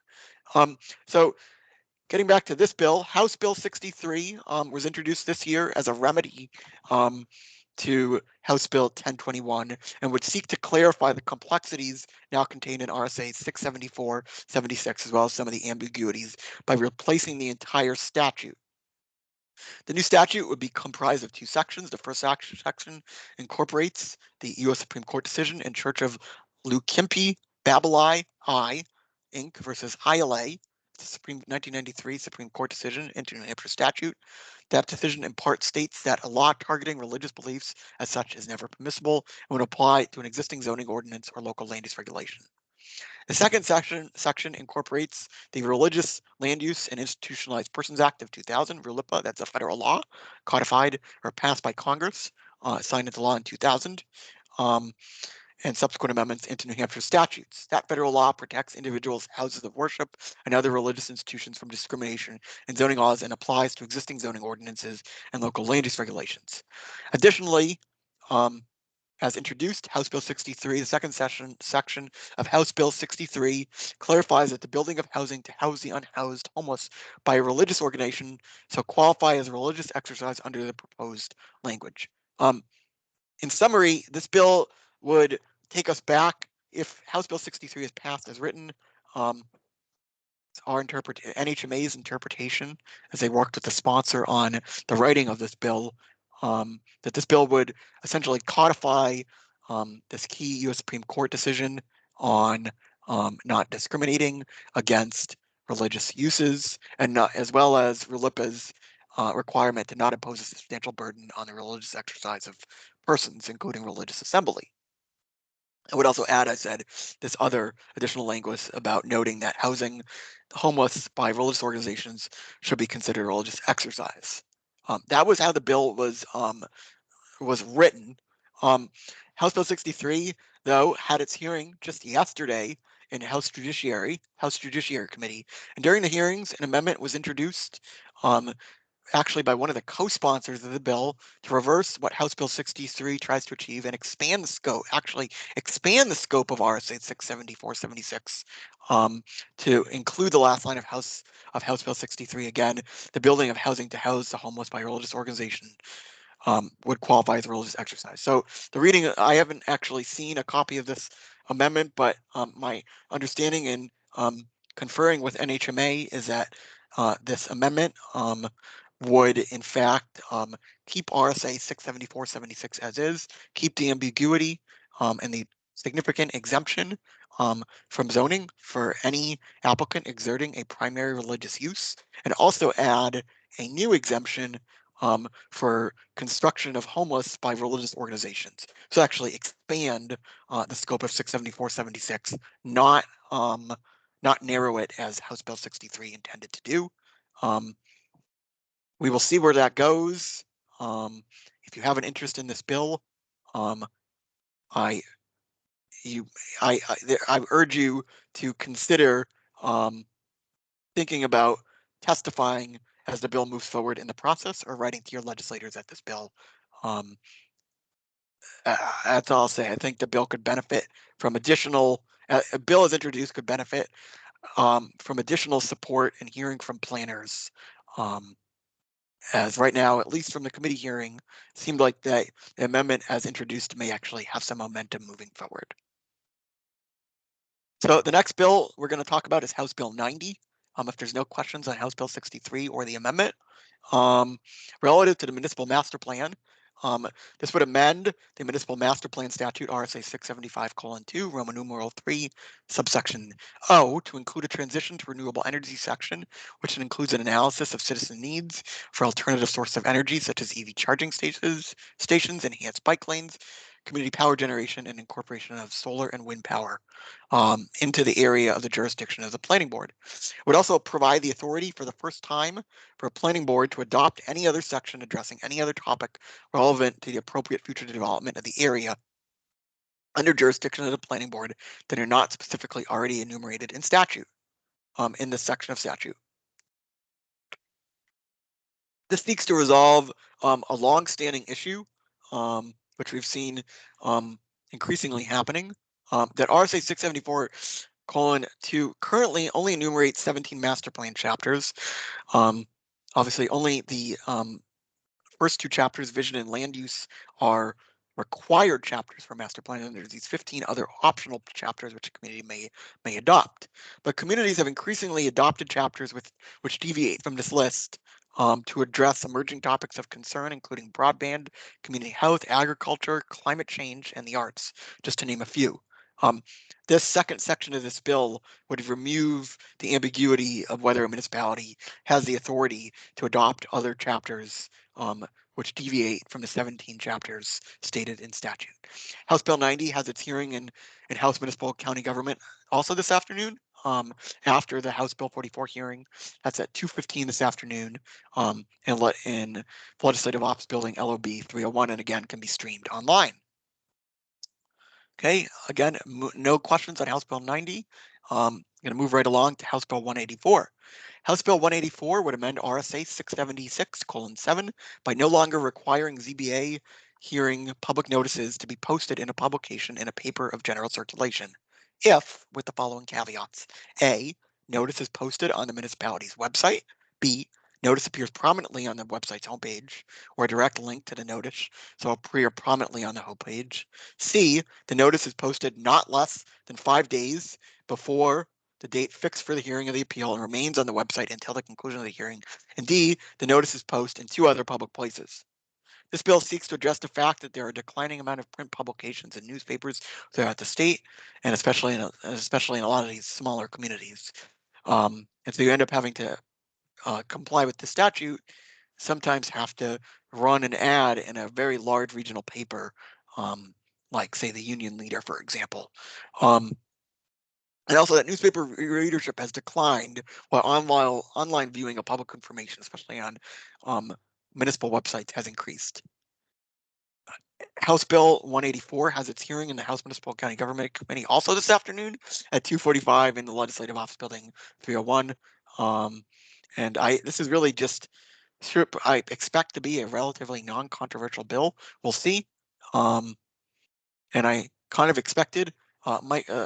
So getting back to this bill, House Bill 63 was introduced this year as a remedy to House Bill 1021 and would seek to clarify the complexities now contained in RSA 674:76, as well as some of the ambiguities, by replacing the entire statute. The new statute would be comprised of two sections. The first section incorporates the U.S. Supreme Court decision in Church of Lukimpi Babalai I, Inc. versus Hialeah, the 1993 Supreme Court decision into New Hampshire statute. That decision in part states that a law targeting religious beliefs as such is never permissible and would apply to an existing zoning ordinance or local land use regulation. The second section incorporates the Religious Land Use and Institutionalized Persons Act of 2000, RLUIPA. That's a federal law codified or passed by Congress, signed into law in 2000. And subsequent amendments into New Hampshire statutes. That federal law protects individuals' houses of worship and other religious institutions from discrimination in zoning laws and applies to existing zoning ordinances and local land use regulations. Additionally, as introduced, House Bill 63, the second section of House Bill 63 clarifies that the building of housing to house the unhoused homeless by a religious organization shall qualify as a religious exercise under the proposed language. In summary, this bill would take us back, if House Bill 63 is passed as written, our NHMA's interpretation as they worked with the sponsor on the writing of this bill, that this bill would essentially codify this key U.S. Supreme Court decision on not discriminating against religious uses, and not, as well as RLUIPA's requirement to not impose a substantial burden on the religious exercise of persons, including religious assembly. I would also add, I said, this other additional language about noting that housing homeless by religious organizations should be considered a religious exercise. That was how the bill was written. House Bill 63, though, had its hearing just yesterday in House Judiciary Committee, and during the hearings, an amendment was introduced, actually by one of the co-sponsors of the bill, to reverse what House Bill 63 tries to achieve and expand the scope of RSA 674:76 to include the last line of House Bill 63 again, the building of housing to house the homeless by a religious organization would qualify as a religious exercise. So the reading, I haven't actually seen a copy of this amendment, but my understanding in conferring with NHMA is that this amendment would in fact keep RSA 674:76 as is, keep the ambiguity and the significant exemption from zoning for any applicant exerting a primary religious use, and also add a new exemption for construction of homeless by religious organizations. So actually expand the scope of 674:76, not narrow it as House Bill 63 intended to do. We will see where that goes. If you have an interest in this bill, I urge you to consider thinking about testifying as the bill moves forward in the process, or writing to your legislators that this bill. That's all I'll say. I think the bill could benefit from additional, a bill as introduced could benefit from additional support and hearing from planners. As right now, at least from the committee hearing, seemed like the amendment as introduced may actually have some momentum moving forward. So the next bill we're going to talk about is House Bill 90. If there's no questions on House Bill 63 or the amendment, relative to the municipal master plan, this would amend the municipal master plan statute RSA 675:2, Roman numeral 3, subsection O, to include a transition to renewable energy section, which includes an analysis of citizen needs for alternative sources of energy, such as EV charging stations, enhanced bike lanes, community power generation, and incorporation of solar and wind power into the area of the jurisdiction of the planning board. It would also provide the authority for the first time for a planning board to adopt any other section addressing any other topic relevant to the appropriate future development of the area under jurisdiction of the planning board that are not specifically already enumerated in statute, in this section of statute. This seeks to resolve a long-standing issue, which we've seen increasingly happening, that RSA 674:2 currently only enumerates 17 master plan chapters. Obviously, only the first two chapters, vision and land use, are required chapters for master plan, and there's these 15 other optional chapters which a community may adopt. But communities have increasingly adopted chapters which deviate from this list to address emerging topics of concern, including broadband, community health, agriculture, climate change, and the arts, just to name a few. This second section of this bill would remove the ambiguity of whether a municipality has the authority to adopt other chapters which deviate from the 17 chapters stated in statute. House Bill 90 has its hearing in House Municipal County Government also this afternoon, after the House Bill 44 hearing. That's at 2:15 this afternoon in Legislative Office Building LOB 301, and again can be streamed online. Okay, again, no questions on House Bill 90. I'm going to move right along to House Bill 184. House Bill 184 would amend RSA 676:7 by no longer requiring ZBA hearing public notices to be posted in a publication in a paper of general circulation, if, with the following caveats: A, notice is posted on the municipality's website; B, notice appears prominently on the website's homepage, or a direct link to the notice so it'll appear prominently on the homepage; C, the notice is posted not less than 5 days before the date fixed for the hearing of the appeal and remains on the website until the conclusion of the hearing; and D, the notice is posted in 2 other public places. This bill seeks to address the fact that there are a declining amount of print publications in newspapers throughout the state, and especially in a lot of these smaller communities. And so you end up having to comply with the statute, sometimes have to run an ad in a very large regional paper, like say the Union Leader, for example. And also that newspaper readership has declined while online viewing of public information, especially on municipal websites, has increased. House Bill 184 has its hearing in the House Municipal County Government Committee also this afternoon at 2:45 in the Legislative Office Building 301. And this is really just, I expect to be a relatively non-controversial bill. We'll see. And I kind of expected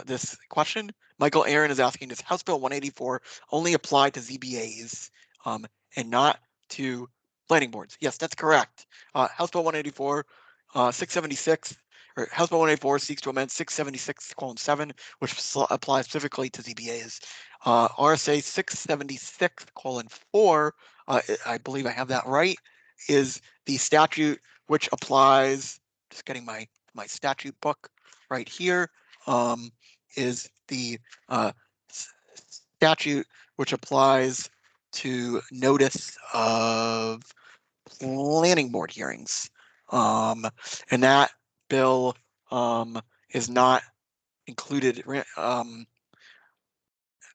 this question. Michael Aaron is asking, does House Bill 184 only apply to ZBAs and not to planning boards? Yes, that's correct. House Bill 184, 676, or House Bill 184 seeks to amend 676:7, which applies specifically to ZBAs. RSA 676:4, I believe I have that right, is the statute which applies, just getting my statute book right here, is the statute which applies to notice of planning board hearings. And that bill is not included.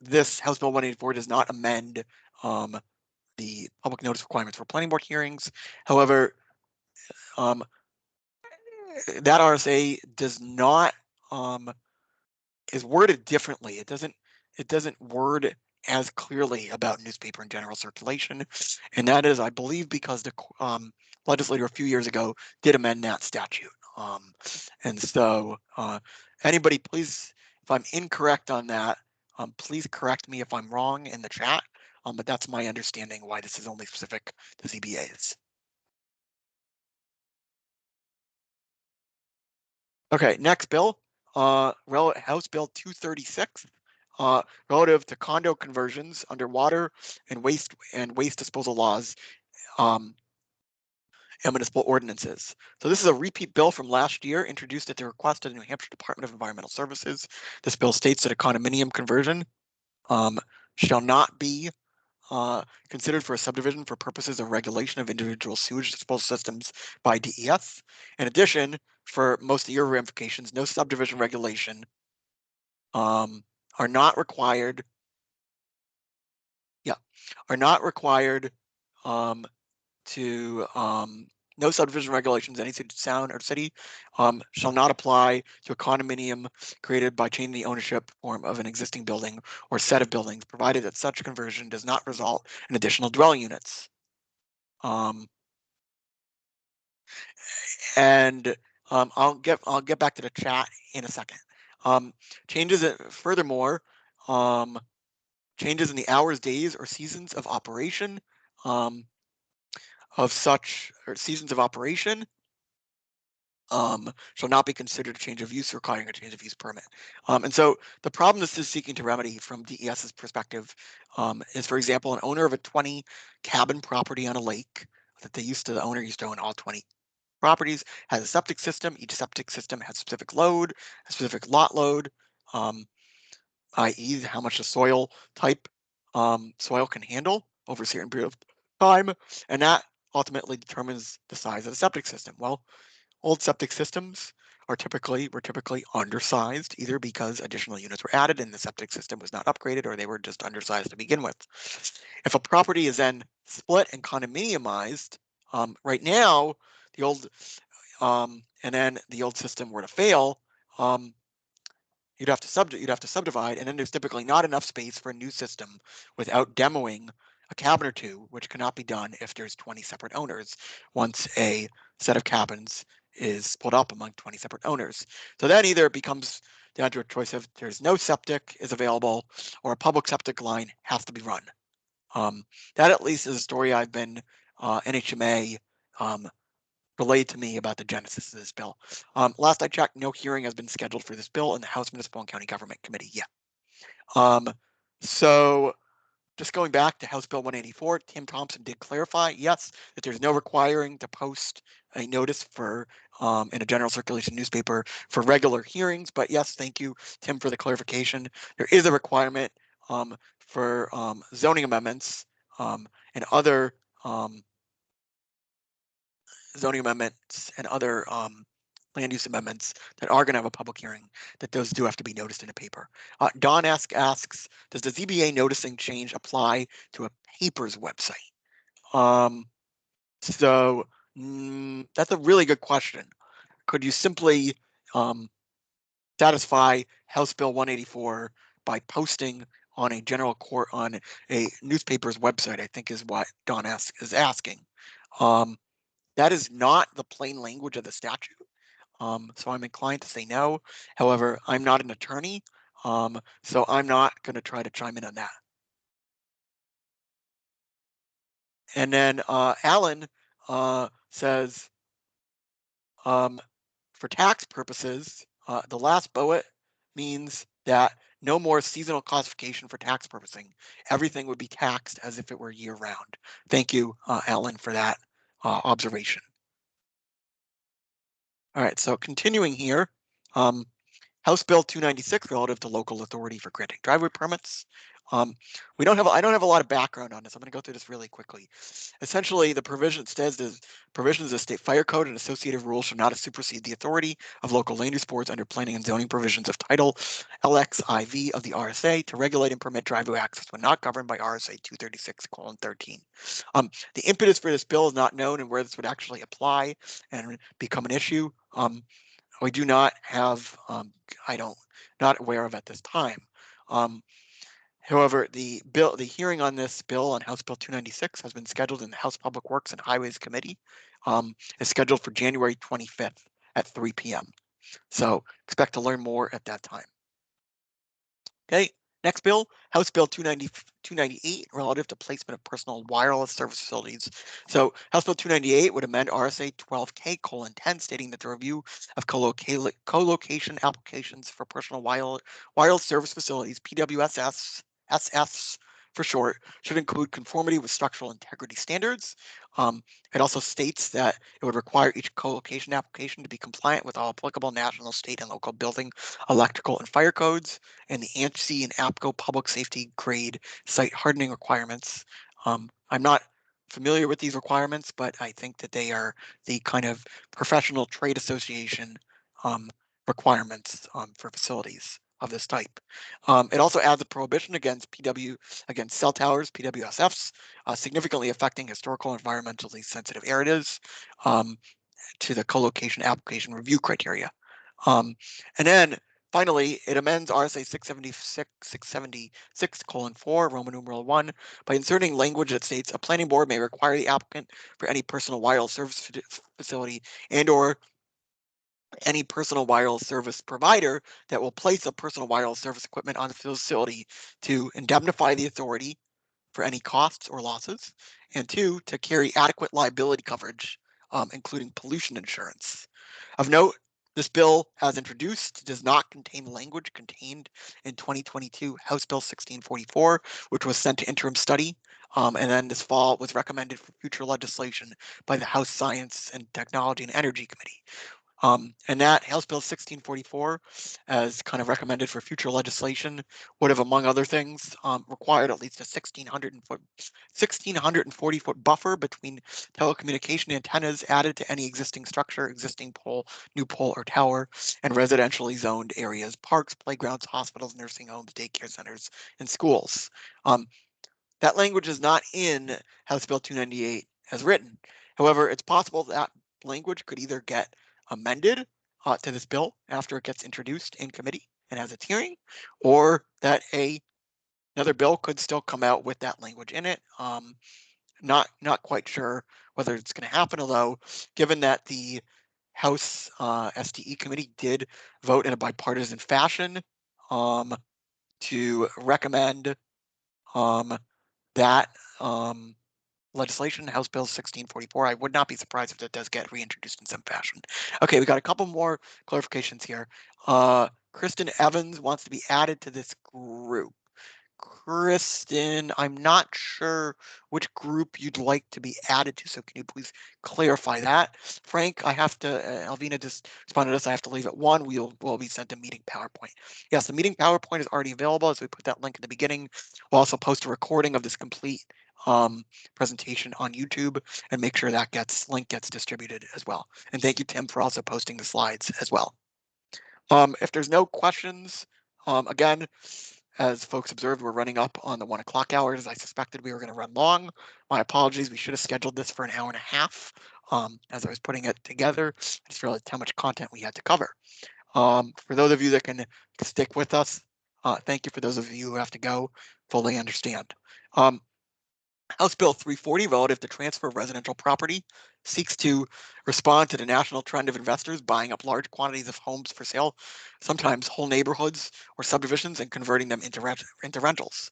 This House Bill 184 does not amend the public notice requirements for planning board hearings. However, that RSA does not is worded differently. It doesn't word as clearly about newspaper and general circulation, and that is, I believe, because the legislature a few years ago did amend that statute. And so anybody, please, if I'm incorrect on that, please correct me if I'm wrong in the chat. But that's my understanding why this is only specific to ZBAs. Okay, next bill, House Bill 236, relative to condo conversions under water and waste disposal laws and municipal ordinances. So this is a repeat bill from last year, introduced at the request of the New Hampshire Department of Environmental Services. This bill states that a condominium conversion shall not be considered for a subdivision for purposes of regulation of individual sewage disposal systems by DES. In addition, for most of your ramifications, no subdivision regulation are not required. Are not required to no subdivision regulations, any city, town, or city shall not apply to a condominium created by changing the ownership form of an existing building or set of buildings, provided that such conversion does not result in additional dwelling units. And I'll get back to the chat in a second. Furthermore, changes in the hours, days, or seasons of operation shall not be considered a change of use requiring a change of use permit. And so the problem this is seeking to remedy from DES's perspective is, for example, an owner of a 20 cabin property on a lake that the owner used to own all 20 properties, has a septic system. Each septic system has specific load, a specific lot load, i.e. how much the soil type soil can handle over a certain period of time, and that ultimately determines the size of the septic system. Well, old septic systems were typically undersized, either because additional units were added and the septic system was not upgraded, or they were just undersized to begin with. If a property is then split and condominiumized, right now, the old and then the old system were to fail, you'd have to subdivide, and then there's typically not enough space for a new system without demoing a cabin or two, which cannot be done if there's 20 separate owners once a set of cabins is split up among 20 separate owners. So then either it becomes down to a choice of there's no septic is available, or a public septic line has to be run. That at least is a story I've been NHMA relayed to me about the genesis of this bill. Last I checked, no hearing has been scheduled for this bill in the House Municipal and County Government Committee yet. So just going back to House Bill 184, Tim Thompson did clarify, yes, that there's no requiring to post a notice for in a general circulation newspaper for regular hearings. But yes, thank you, Tim, for the clarification. There is a requirement for zoning amendments and other land use amendments that are going to have a public hearing, that those do have to be noticed in a paper. Don asks, does the ZBA noticing change apply to a paper's website? So that's a really good question. Could you simply satisfy House Bill 184 by posting on a on a newspaper's website, I think is what Don is asking. That is not the plain language of the statute. So I'm inclined to say no. However, I'm not an attorney, so I'm not going to try to chime in on that. And then Alan says, for tax purposes, the last bullet means that no more seasonal classification for tax purposing. Everything would be taxed as if it were year round. Thank you, Alan, for that observation. All right, so continuing here, House Bill 296 relative to local authority for granting driveway permits. I don't have a lot of background on this. I'm going to go through this really quickly. Essentially, the provision says the provisions of state fire code and associated rules shall not supersede the authority of local land use boards under planning and zoning provisions of Title LXIV of the RSA to regulate and permit driveway access when not governed by RSA 236:13. The impetus for this bill is not known, and where this would actually apply and become an issue We do not have, not aware of at this time. However, the hearing on this bill on House Bill 296 has been scheduled in the House Public Works and Highways Committee. Is scheduled for January 25th at 3 p.m. So expect to learn more at that time. Okay, next bill, House Bill 298, relative to placement of personal wireless service facilities. So House Bill 298 would amend RSA 12K:10, stating that the review of co-location applications for personal wireless service facilities, PWSs for short, should include conformity with structural integrity standards. It also states that it would require each co-location application to be compliant with all applicable national, state, and local building, electrical, and fire codes, and the ANSI and APCO public safety grade site hardening requirements. I'm not familiar with these requirements, but I think that they are the kind of professional trade association requirements for facilities of this type. It also adds a prohibition against cell towers, PWSFs, significantly affecting historical environmentally sensitive areas to the co-location application review criteria. And then finally, it amends RSA 676:4, Roman numeral 1, by inserting language that states a planning board may require the applicant for any personal wireless service facility and or any personal wireless service provider that will place a personal wireless service equipment on the facility to indemnify the authority for any costs or losses, and 2, to carry adequate liability coverage, including pollution insurance. Of note, this bill, as introduced, does not contain language contained in 2022 House Bill 1644, which was sent to interim study, and then this fall was recommended for future legislation by the House Science and Technology and Energy Committee. And that House Bill 1644, as kind of recommended for future legislation, would have, among other things, required at least a 1,640-foot buffer between telecommunication antennas added to any existing structure, existing pole, new pole or tower, and residentially zoned areas, parks, playgrounds, hospitals, nursing homes, daycare centers, and schools. That language is not in House Bill 298 as written. However, it's possible that language could either get amended to this bill after it gets introduced in committee and has its hearing, or that another bill could still come out with that language in it. Not quite sure whether it's going to happen, although given that the House STE committee did vote in a bipartisan fashion to recommend that legislation, House Bill 1644. I would not be surprised if that does get reintroduced in some fashion. Okay, we got a couple more clarifications here. Kristen Evans wants to be added to this group. Kristen, I'm not sure which group you'd like to be added to, so can you please clarify that? Frank, I have to, Alvina just responded to us, I have to leave at 1. We'll be sent a meeting PowerPoint. Yes, the meeting PowerPoint is already available, as we put that link in the beginning. We'll also post a recording of this complete presentation on YouTube and make sure that link gets distributed as well. And thank you, Tim, for also posting the slides as well. If there's no questions, again, as folks observed, we're running up on the 1 o'clock hours. I suspected we were going to run long. My apologies. We should have scheduled this for an hour and a half. As I was putting it together, I just realized how much content we had to cover. For those of you that can stick with us, thank you. For those of you who have to go, fully understand. House Bill 340, relative to transfer of residential property, seeks to respond to the national trend of investors buying up large quantities of homes for sale, sometimes whole neighborhoods or subdivisions, and converting them into rentals.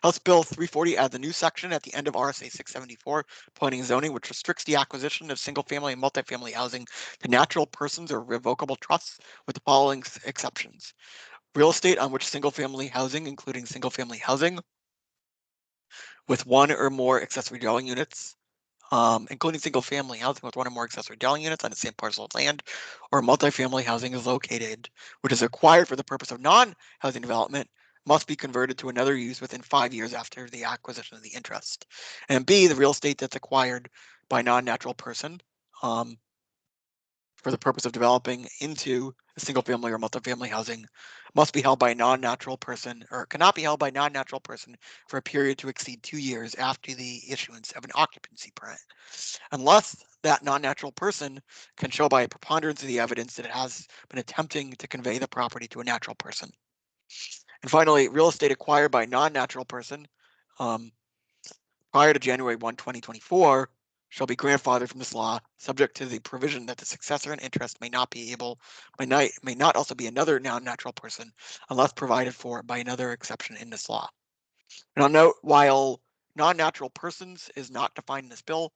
House Bill 340 adds a new section at the end of RSA 674, planning and zoning, which restricts the acquisition of single-family and multifamily housing to natural persons or revocable trusts, with the following exceptions: real estate on which single-family housing, including single-family housing with one or more accessory dwelling units, including single-family housing with one or more accessory dwelling units on the same parcel of land, or multifamily housing is located, which is acquired for the purpose of non-housing development, must be converted to another use within 5 years after the acquisition of the interest. And B, the real estate that's acquired by non-natural person for the purpose of developing into a single-family or multifamily housing must be held by a non-natural person, or cannot be held by a non-natural person for a period to exceed 2 years after the issuance of an occupancy permit, unless that non-natural person can show by a preponderance of the evidence that it has been attempting to convey the property to a natural person. And finally, real estate acquired by a non-natural person prior to January 1, 2024 shall be grandfathered from this law, subject to the provision that the successor in interest may not also be another non-natural person unless provided for by another exception in this law. And I'll note, while non-natural persons is not defined in this bill,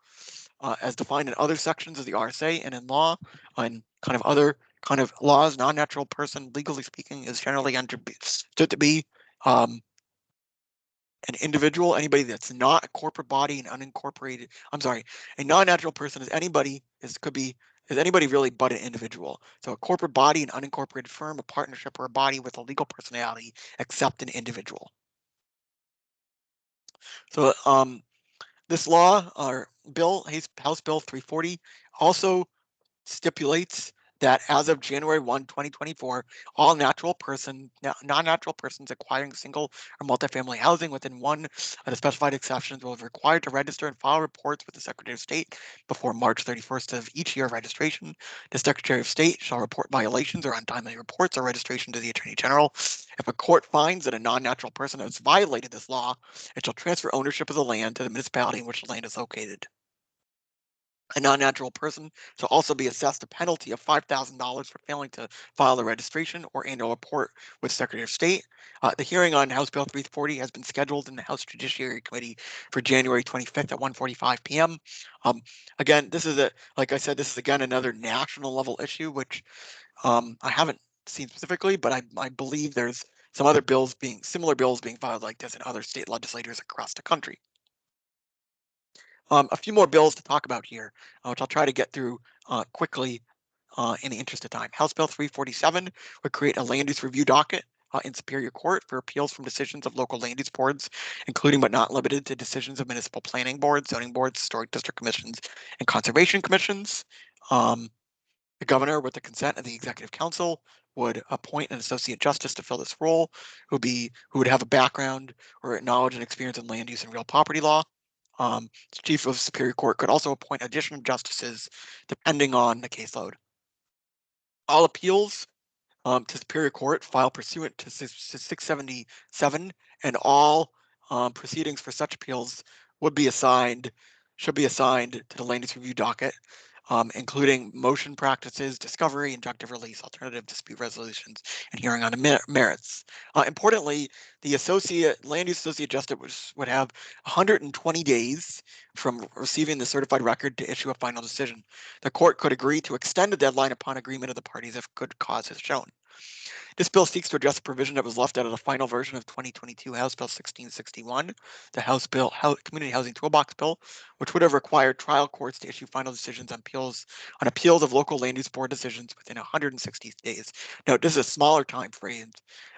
as defined in other sections of the RSA and in law, and kind of other kind of laws, non-natural person, legally speaking, is generally understood to be an individual, anybody that's not a corporate body and unincorporated. I'm sorry, a non-natural person is anybody is anybody really but an individual. So a corporate body, an unincorporated firm, a partnership, or a body with a legal personality, except an individual. So this law, or bill, House Bill 340, also stipulates that as of January 1, 2024, all non-natural persons acquiring single or multifamily housing within one of the specified exceptions will be required to register and file reports with the Secretary of State before March 31st of each year of registration. The Secretary of State shall report violations or untimely reports or registration to the Attorney General. If a court finds that a non-natural person has violated this law, it shall transfer ownership of the land to the municipality in which the land is located. A non-natural person shall also be assessed a penalty of $5,000 for failing to file the registration or annual report with Secretary of State. The hearing on House Bill 340 has been scheduled in the House Judiciary Committee for January 25th at 1:45 p.m. Again, like I said, this is again another national level issue, which I haven't seen specifically, but I believe there's some other similar bills being filed like this in other state legislators across the country. A few more bills to talk about here, which I'll try to get through quickly in the interest of time. House Bill 347 would create a land use review docket in Superior Court for appeals from decisions of local land use boards, including but not limited to decisions of municipal planning boards, zoning boards, historic district commissions, and conservation commissions. The governor, with the consent of the executive council, would appoint an associate justice to fill this role, who would have a background or knowledge and experience in land use and real property law. The Chief of Superior Court could also appoint additional justices depending on the caseload. All appeals to Superior Court filed pursuant to 677, and all proceedings for such appeals should be assigned to the land use review docket, including motion practices, discovery, injunctive release, alternative dispute resolutions, and hearing on the merits. Importantly, the land use associate justice would have 120 days from receiving the certified record to issue a final decision. The court could agree to extend the deadline upon agreement of the parties if good cause is shown. This bill seeks to address a provision that was left out of the final version of 2022 House Bill 1661, the Community Housing Toolbox Bill, which would have required trial courts to issue final decisions on appeals of local land use board decisions within 160 days. Now, this is a smaller time frame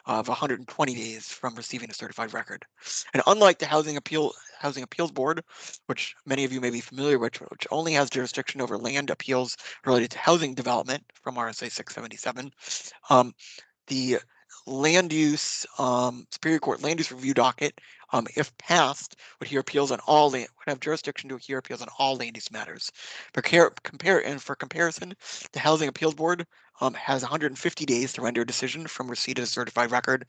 of 120 days from receiving a certified record. And unlike the Housing Appeals Board, which many of you may be familiar with, which only has jurisdiction over land appeals related to housing development from RSA 677, the land use Superior Court land use review docket, if passed, would have jurisdiction to hear appeals on all land use matters. For comparison, the Housing Appeals Board has 150 days to render a decision from receipt of a certified record.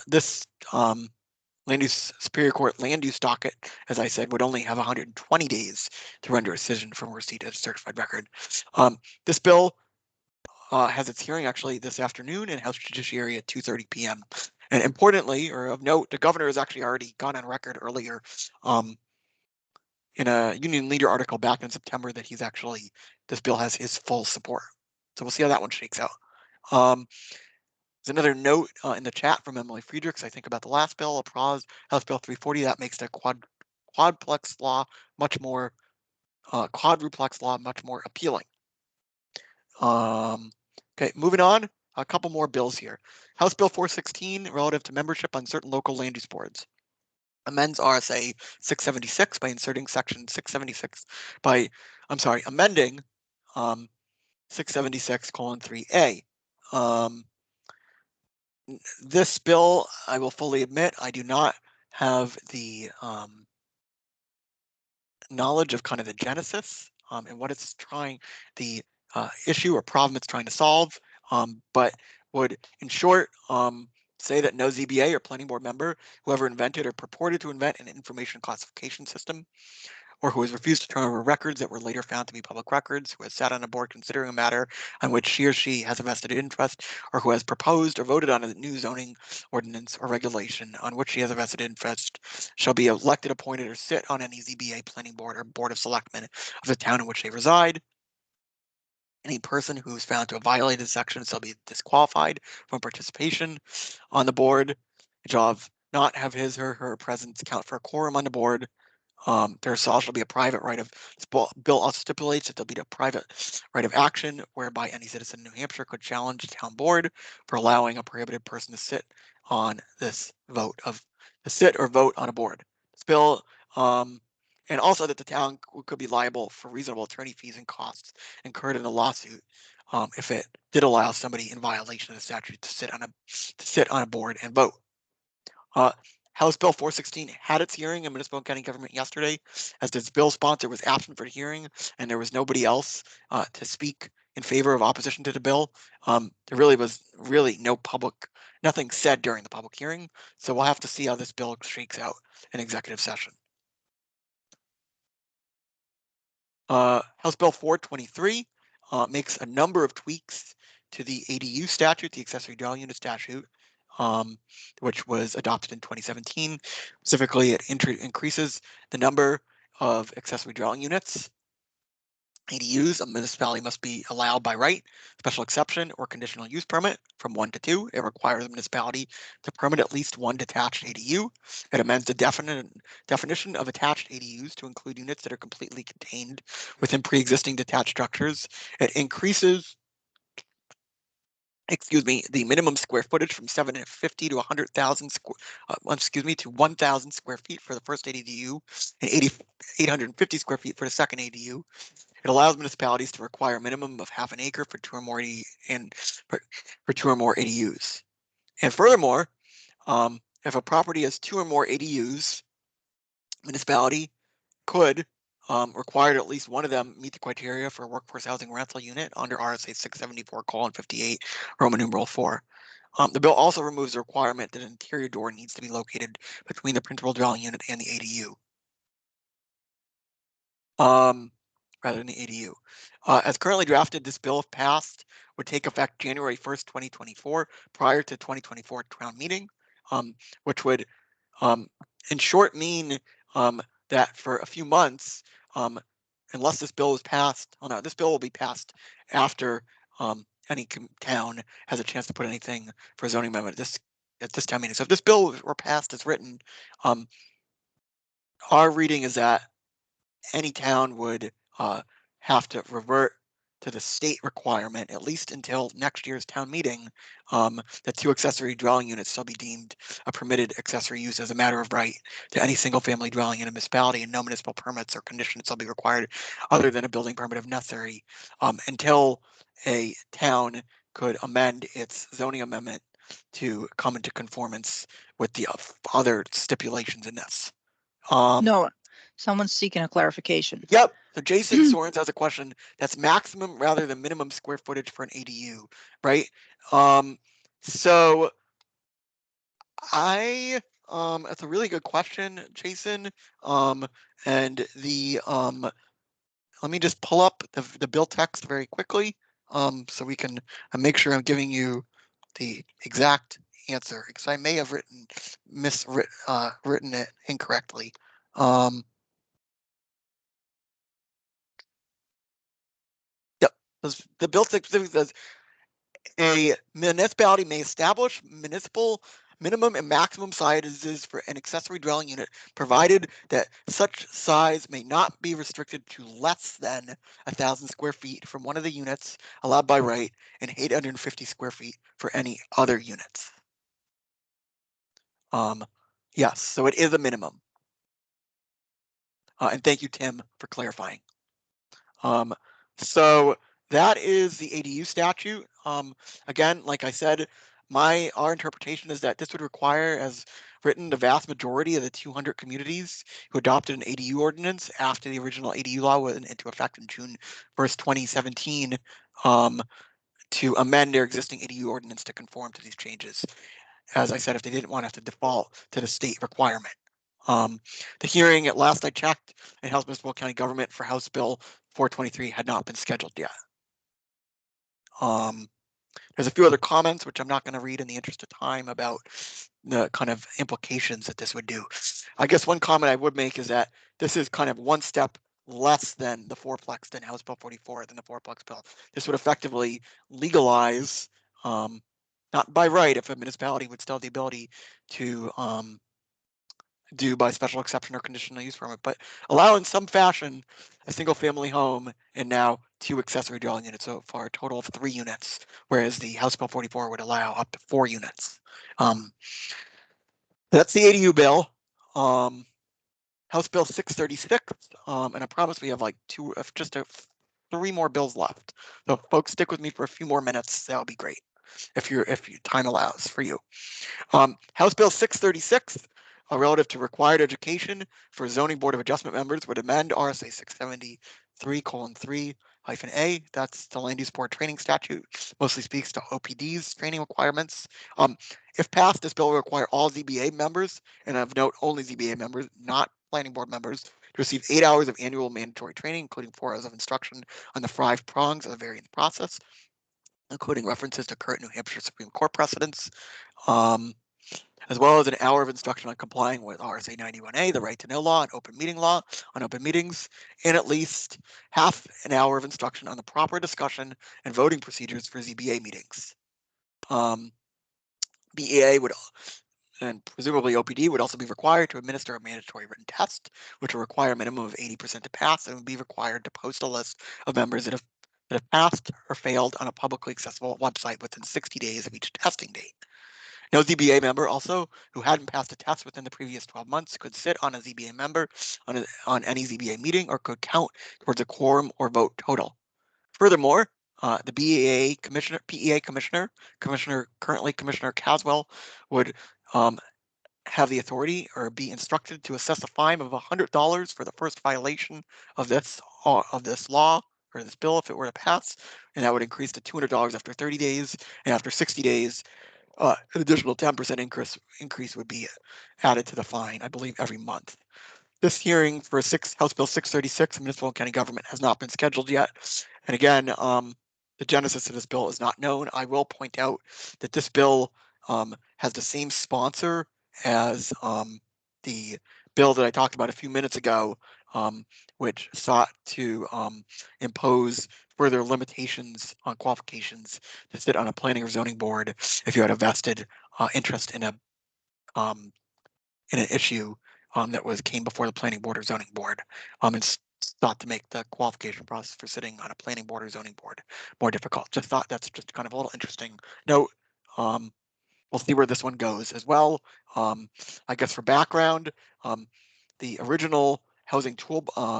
This land use Superior Court land use docket, as I said, would only have 120 days to render a decision from receipt of a certified record. This bill has its hearing actually this afternoon in House Judiciary at 2:30 p.m. And importantly, or of note, the governor has actually already gone on record earlier in a Union Leader article back in September that this bill has his full support. So we'll see how that one shakes out. There's another note in the chat from Emily Friedrichs, I think, about the last bill, House Bill 340, that makes the quadruplex law much more appealing. Okay, moving on, a couple more bills here. House Bill 416, relative to membership on certain local land use boards, amends RSA 676 by inserting section 676 amending 676:3A. This bill, I will fully admit, I do not have the knowledge of kind of the genesis and what it's trying, the issue or problem it's trying to solve, but would, in short, say that no ZBA or planning board member, whoever invented or purported to invent an information classification system, or who has refused to turn over records that were later found to be public records, who has sat on a board considering a matter on which he or she has a vested interest, or who has proposed or voted on a new zoning ordinance or regulation on which he has a vested interest, shall be elected, appointed, or sit on any ZBA, planning board, or board of selectmen of the town in which they reside. Any person who is found to have violated this section shall be disqualified from participation on the board. Shall not have his or her presence count for a quorum on the board. There shall be a private right of, bill also stipulates that there'll be a private right of action whereby any citizen in New Hampshire could challenge the town board for allowing a prohibited person to sit on this vote of, to sit or vote on a board. This bill, and also that the town could be liable for reasonable attorney fees and costs incurred in a lawsuit if it did allow somebody in violation of the statute to sit on a board and vote. House Bill 416 had its hearing in Municipal and County Government yesterday, as its bill sponsor was absent for the hearing, and there was nobody else to speak in favor of opposition to the bill. There really was nothing said during the public hearing, so we'll have to see how this bill shakes out in executive session. House Bill 423 makes a number of tweaks to the ADU statute, the accessory dwelling unit statute, which was adopted in 2017. Specifically, it increases the number of accessory dwelling units. ADUs, a municipality must be allowed by right, special exception, or conditional use permit from 1 to 2. It requires a municipality to permit at least one detached ADU. It amends the definition of attached ADUs to include units that are completely contained within pre-existing detached structures. It increases, the minimum square footage from 750 to 100,000 to 1,000 square feet for the first ADU and 850 square feet for the second ADU. It allows municipalities to require a minimum of half an acre for two or more ADUs. And furthermore, if a property has 2 or more ADUs, municipality could require at least one of them meet the criteria for a workforce housing rental unit under RSA 674:58, Roman numeral 4. The bill also removes the requirement that an interior door needs to be located between the principal dwelling unit and the ADU. Rather than the ADU. As currently drafted, this bill, if passed, would take effect January 1st, 2024, prior to 2024 town meeting, which would, in short, mean that for a few months, unless this bill is passed, this bill will be passed after any town has a chance to put anything for a zoning amendment at this town meeting. So if this bill were passed as written, our reading is that any town would have to revert to the state requirement, at least until next year's town meeting, that 2 accessory dwelling units shall be deemed a permitted accessory use as a matter of right to any single family dwelling in a municipality, and no municipal permits or conditions shall be required other than a building permit if necessary, until a town could amend its zoning amendment to come into conformance with the other stipulations in this. No, someone's seeking a clarification. Yep. So Jason Sorens has a question that's maximum rather than minimum square footage for an ADU, right? So that's a really good question, Jason. And let me just pull up the bill text very quickly, so we can make sure I'm giving you the exact answer, because I may have written it incorrectly. The bill specifically says a municipality may establish municipal minimum and maximum sizes for an accessory dwelling unit, provided that such size may not be restricted to less than 1,000 square feet from one of the units allowed by right and 850 square feet for any other units. Yes, so it is a minimum. And thank you, Tim, for clarifying. So that is the ADU statute. Again, like I said, Our interpretation is that this would require, as written, the vast majority of the 200 communities who adopted an ADU ordinance after the original ADU law went into effect in June 1st, 2017, to amend their existing ADU ordinance to conform to these changes. As I said, if they didn't want to have to default to the state requirement. The hearing, at last I checked, in House Municipal County Government for House Bill 423 had not been scheduled yet. There's a few other comments, which I'm not going to read in the interest of time, about the kind of implications that this would do. I guess one comment I would make is that this is kind of one step less than the fourplex, than House Bill 44, than the fourplex bill. This would effectively legalize, not by right, if a municipality would still have the ability to do by special exception or conditional use permit, but allow in some fashion a single family home and now 2 accessory dwelling units, so for a total of 3 units, whereas the House Bill 44 would allow up to 4 units. That's the ADU bill. House Bill 636, and I promise we have like just 3 more bills left. So folks, stick with me for a few more minutes. That would be great if your time allows for you. House Bill 636, relative to required education for zoning board of adjustment members, would amend RSA 673:3-A. That's the land use board training statute. Mostly speaks to OPD's training requirements. If passed, this bill will require all ZBA members, and of note, only ZBA members, not planning board members, to receive 8 hours of annual mandatory training, including 4 hours of instruction on the 5 prongs of the variance process, including references to current New Hampshire Supreme Court precedents, as well as an hour of instruction on complying with RSA 91A, the right to know law, and open meeting law on open meetings, and at least half an hour of instruction on the proper discussion and voting procedures for ZBA meetings. BEA would, and presumably OPD, would also be required to administer a mandatory written test, which will require a minimum of 80% to pass, and would be required to post a list of members that have passed or failed on a publicly accessible website within 60 days of each testing date. No ZBA member also who hadn't passed a test within the previous 12 months could sit on a ZBA member on any ZBA meeting or could count towards a quorum or vote total. Furthermore, the PEA Commissioner Caswell would have the authority or be instructed to assess a fine of $100 for the first violation of this law or this bill if it were to pass, and that would increase to $200 after 30 days, and after 60 days, an additional 10% increase would be added to the fine, I believe, every month. This hearing for House Bill 636, Municipal County Government, has not been scheduled yet. And again, the genesis of this bill is not known. I will point out that this bill has the same sponsor as the bill that I talked about a few minutes ago, which sought to impose further limitations on qualifications to sit on a planning or zoning board if you had a vested interest in an issue that came before the planning board or zoning board. And sought to make the qualification process for sitting on a planning board or zoning board more difficult. Just thought that's just kind of a little interesting note. We'll see where this one goes as well. I guess for background, the original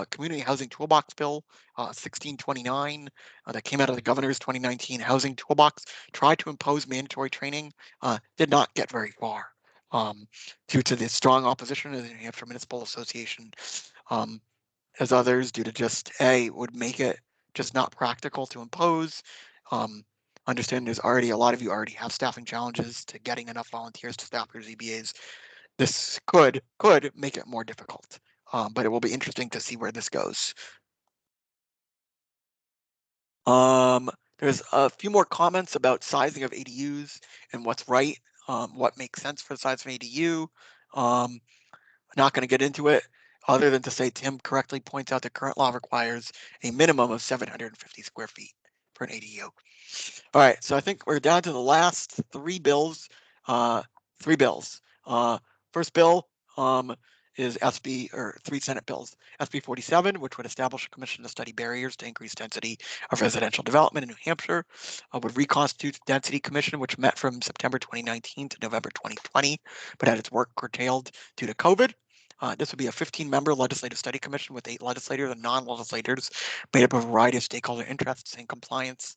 community housing toolbox bill 1629 that came out of the governor's 2019 housing toolbox tried to impose mandatory training, did not get very far due to the strong opposition of the New Hampshire Municipal Association, as others, due to just would make it just not practical to impose. Understand there's already a lot of you already have staffing challenges to getting enough volunteers to staff your ZBAs. This could make it more difficult, but it will be interesting to see where this goes. There's a few more comments about sizing of ADUs and what's right, what makes sense for the size of an ADU. I'm not going to get into it other than to say Tim correctly points out the current law requires a minimum of 750 square feet for an ADU. All right, so I think we're down to the last 3 bills. First bill is 3 Senate bills. SB 47, which would establish a commission to study barriers to increase density of residential development in New Hampshire, would reconstitute the Density Commission, which met from September 2019 to November 2020, but had its work curtailed due to COVID. This would be a 15-member legislative study commission with 8 legislators and non-legislators made up of a variety of stakeholder interests in compliance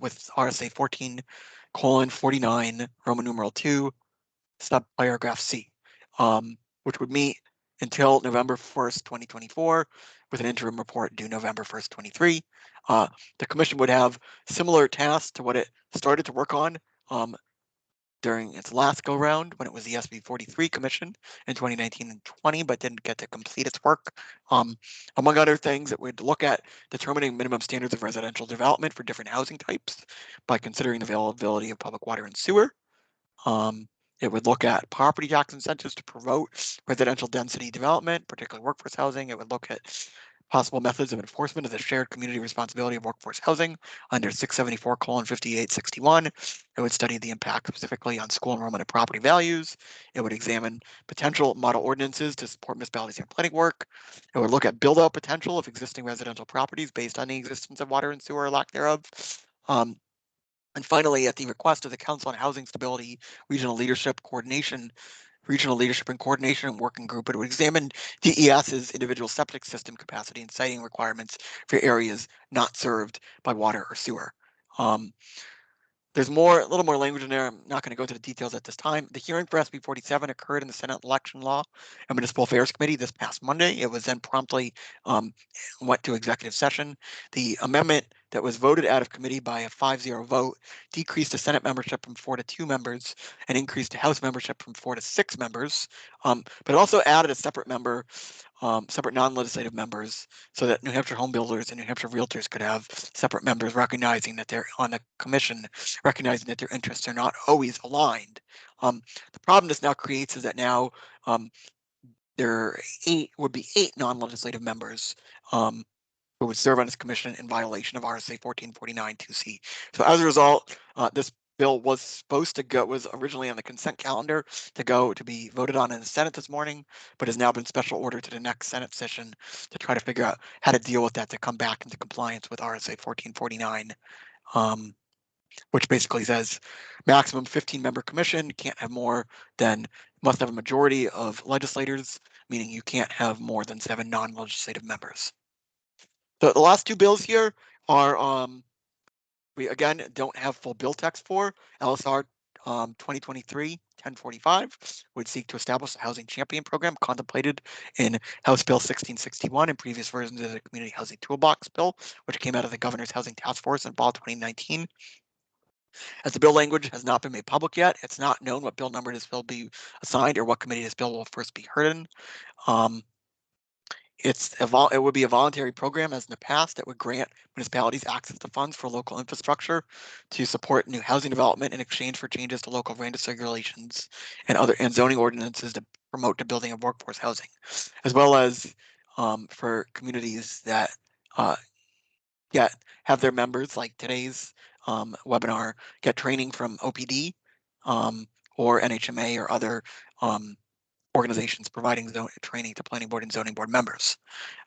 with RSA 14:49, Roman numeral 2, subparagraph C, which would meet until November 1st, 2024, with an interim report due November 1st, 23. The commission would have similar tasks to what it started to work on during its last go round when it was the SB 43 Commission in 2019 and 20, but didn't get to complete its work. Among other things, it would look at determining minimum standards of residential development for different housing types by considering the availability of public water and sewer. It would look at property tax incentives to promote residential density development, particularly workforce housing. It would look at possible methods of enforcement of the shared community responsibility of workforce housing under 674:5861. It would study the impact specifically on school enrollment and property values. It would examine potential model ordinances to support municipalities in planning work. It would look at build-out potential of existing residential properties based on the existence of water and sewer or lack thereof. And finally, at the request of the Council on Housing Stability Regional Leadership and Coordination Working Group, it would examine DES's individual septic system capacity and siting requirements for areas not served by water or sewer. There's a little more language in there. I'm not going to go into the details at this time. The hearing for SB 47 occurred in the Senate Election Law and Municipal Affairs Committee this past Monday. It was then promptly went to executive session. The amendment that was voted out of committee by a 5-0 vote decreased the Senate membership from 4 to 2 members and increased the House membership from 4 to 6 members, but it also added a separate member, separate non-legislative members, so that New Hampshire home builders and New Hampshire realtors could have separate members recognizing that they're on the commission, recognizing that their interests are not always aligned. The problem this now creates is that now there would be 8 non-legislative members who would serve on this commission in violation of RSA 14:49 2C. So as a result, this bill was originally on the consent calendar to be voted on in the Senate this morning, but has now been special ordered to the next Senate session to try to figure out how to deal with that to come back into compliance with RSA 14:49, which basically says maximum 15-member commission, must have a majority of legislators, meaning you can't have more than 7 non-legislative members. The last 2 bills here are we again don't have full bill text for. LSR 2023-1045 would seek to establish a housing champion program contemplated in House Bill 1661 and previous versions of the Community Housing Toolbox Bill, which came out of the Governor's Housing Task Force in fall 2019. As the bill language has not been made public yet, it's not known what bill number this bill will be assigned or what committee this bill will first be heard in. It would be a voluntary program as in the past that would grant municipalities access to funds for local infrastructure to support new housing development in exchange for changes to local land use regulations and zoning ordinances to promote the building of workforce housing, as well as for communities that have their members, like today's webinar, get training from OPD or NHMA or other organizations providing training to planning board and zoning board members.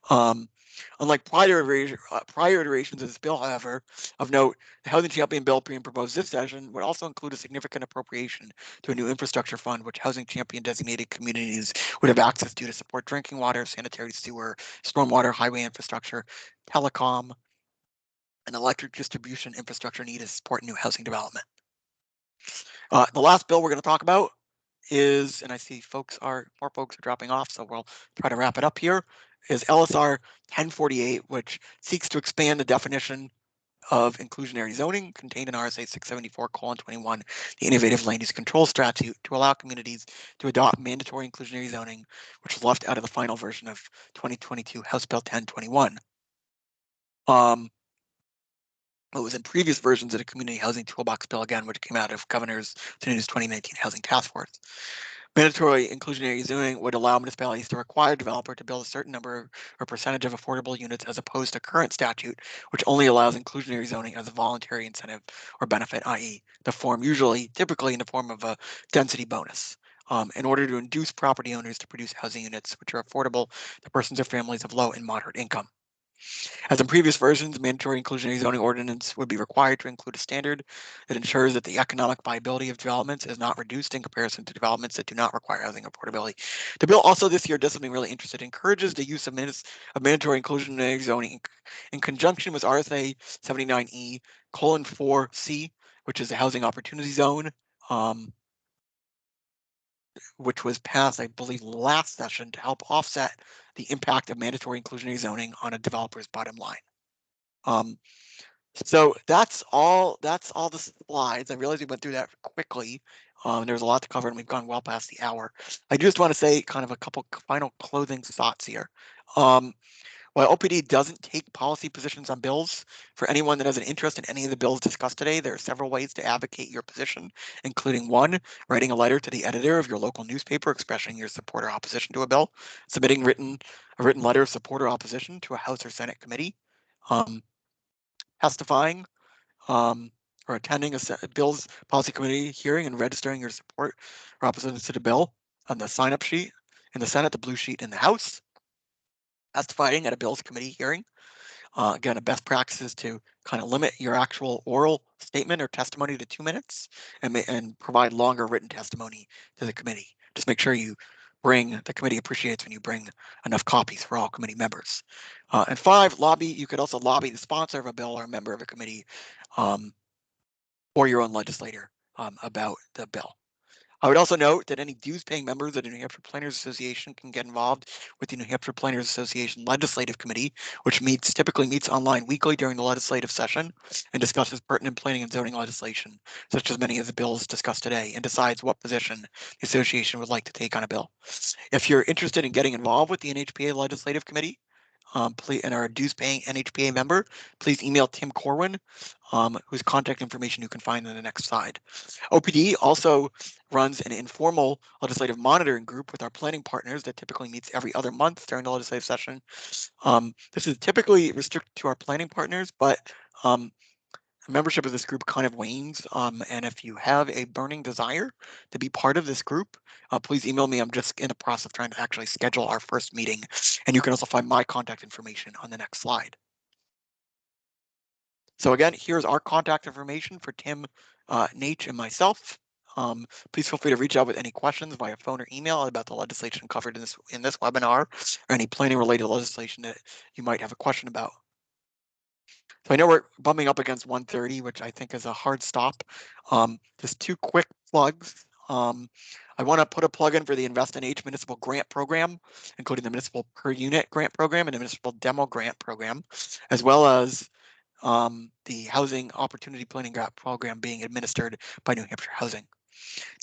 Unlike prior iterations of this bill, however, of note, the Housing Champion bill being proposed this session would also include a significant appropriation to a new infrastructure fund, which Housing Champion designated communities would have access to support drinking water, sanitary sewer, stormwater, highway infrastructure, telecom, and electric distribution infrastructure needed to support new housing development. The last bill we're going to talk about is, and I see more folks are dropping off, so we'll try to wrap it up here, is LSR 1048, which seeks to expand the definition of inclusionary zoning contained in RSA 674:21, the Innovative Land Use Control Statute, to allow communities to adopt mandatory inclusionary zoning, which was left out of the final version of 2022 House Bill 1021. It was in previous versions of the Community Housing Toolbox Bill, again, which came out of Governor's Sununu's 2019 Housing Task Force. Mandatory inclusionary zoning would allow municipalities to require a developer to build a certain number or percentage of affordable units, as opposed to current statute, which only allows inclusionary zoning as a voluntary incentive or benefit, i.e. typically in the form of a density bonus, in order to induce property owners to produce housing units which are affordable to persons or families of low and moderate income. As in previous versions, mandatory inclusionary zoning ordinance would be required to include a standard that ensures that the economic viability of developments is not reduced in comparison to developments that do not require housing affordability. The bill also this year does something really interesting. It encourages the use of mandatory inclusionary zoning in conjunction with RSA 79E:4C, which is the housing opportunity zone, which was passed, I believe, last session to help offset the impact of mandatory inclusionary zoning on a developer's bottom line. So that's all the slides. I realize we went through that quickly. There's a lot to cover and we've gone well past the hour. I just want to say kind of a couple final closing thoughts here. While OPD doesn't take policy positions on bills, for anyone that has an interest in any of the bills discussed today, there are several ways to advocate your position, including 1, writing a letter to the editor of your local newspaper expressing your support or opposition to a bill, submitting a written letter of support or opposition to a House or Senate committee, testifying or attending a bill's policy committee hearing and registering your support or opposition to the bill on the sign-up sheet in the Senate, the blue sheet in the House, testifying at a bill's committee hearing. Again, a best practice is to kind of limit your actual oral statement or testimony to 2 minutes and provide longer written testimony to the committee. Just make sure you the committee appreciates when you bring enough copies for all committee members. And 5, you could also lobby the sponsor of a bill or a member of a committee or your own legislator about the bill. I would also note that any dues-paying members of the New Hampshire Planners Association can get involved with the New Hampshire Planners Association Legislative Committee, which typically meets online weekly during the legislative session and discusses pertinent planning and zoning legislation, such as many of the bills discussed today, and decides what position the association would like to take on a bill. If you're interested in getting involved with the NHPA Legislative Committee, and are a dues-paying NHPA member, please email Tim Corwin, whose contact information you can find on the next slide. OPD also runs an informal legislative monitoring group with our planning partners that typically meets every other month during the legislative session. This is typically restricted to our planning partners, but membership of this group kind of wanes. And if you have a burning desire to be part of this group, please email me. I'm just in the process of trying to actually schedule our first meeting. And you can also find my contact information on the next slide. So again, here's our contact information for Tim, Nate, and myself. Please feel free to reach out with any questions via phone or email about the legislation covered in this webinar or any planning related legislation that you might have a question about. So I know we're bumping up against 1:30, which I think is a hard stop. Just 2 quick plugs. I want to put a plug in for the Invest NH Municipal Grant Program, including the Municipal Per Unit Grant Program and the Municipal Demo Grant Program, as well as the Housing Opportunity Planning Grant Program being administered by New Hampshire Housing.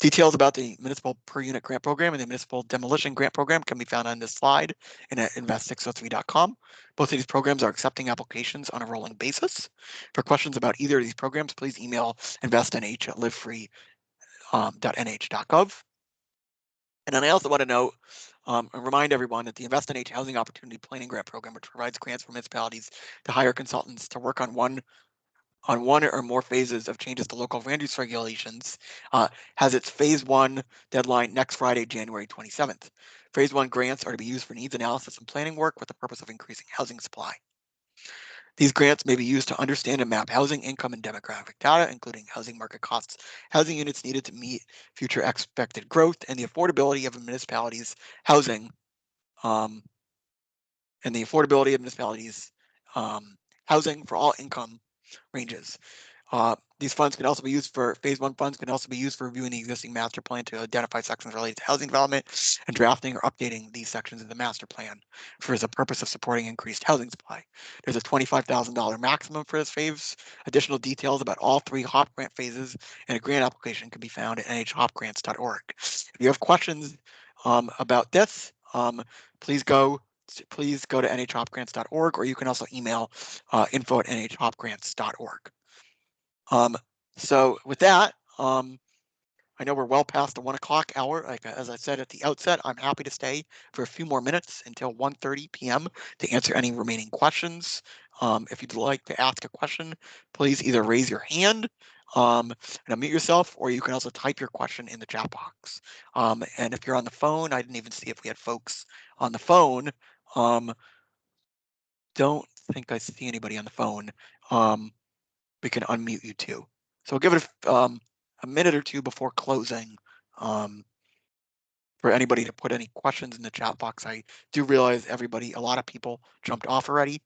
Details about the Municipal Per Unit Grant Program and the Municipal Demolition Grant Program can be found on this slide and at invest603.com. Both of these programs are accepting applications on a rolling basis. For questions about either of these programs, please email investnh@livefree.nh.gov. And then I also want to note and remind everyone that the Invest NH Housing Opportunity Planning Grant Program, which provides grants for municipalities to hire consultants to work on one or more phases of changes to local land use regulations, has its phase 1 deadline next Friday, January 27th. Phase 1 grants are to be used for needs analysis and planning work with the purpose of increasing housing supply. These grants may be used to understand and map housing, income, and demographic data, including housing market costs, housing units needed to meet future expected growth, and the affordability of a municipality's housing, housing for all income ranges. These funds can also be used for phase 1 funds can also be used for reviewing the existing master plan to identify sections related to housing development and drafting or updating these sections of the master plan for the purpose of supporting increased housing supply. There's a $25,000 maximum for this phase. Additional details about all 3 HOP grant phases and a grant application can be found at nhopgrants.org. If you have questions about this, please go to nhopgrants.org, or you can also email info@nhopgrants.org. So with that, I know we're well past the 1 o'clock hour. Like as I said at the outset, I'm happy to stay for a few more minutes until 1:30 p.m. to answer any remaining questions. If you'd like to ask a question, please either raise your hand and unmute yourself, or you can also type your question in the chat box. And if you're on the phone, I didn't even see if we had folks on the phone. Don't think I see anybody on the phone. We can unmute you too. So we'll give it a minute or two before closing for anybody to put any questions in the chat box. I do realize a lot of people jumped off already.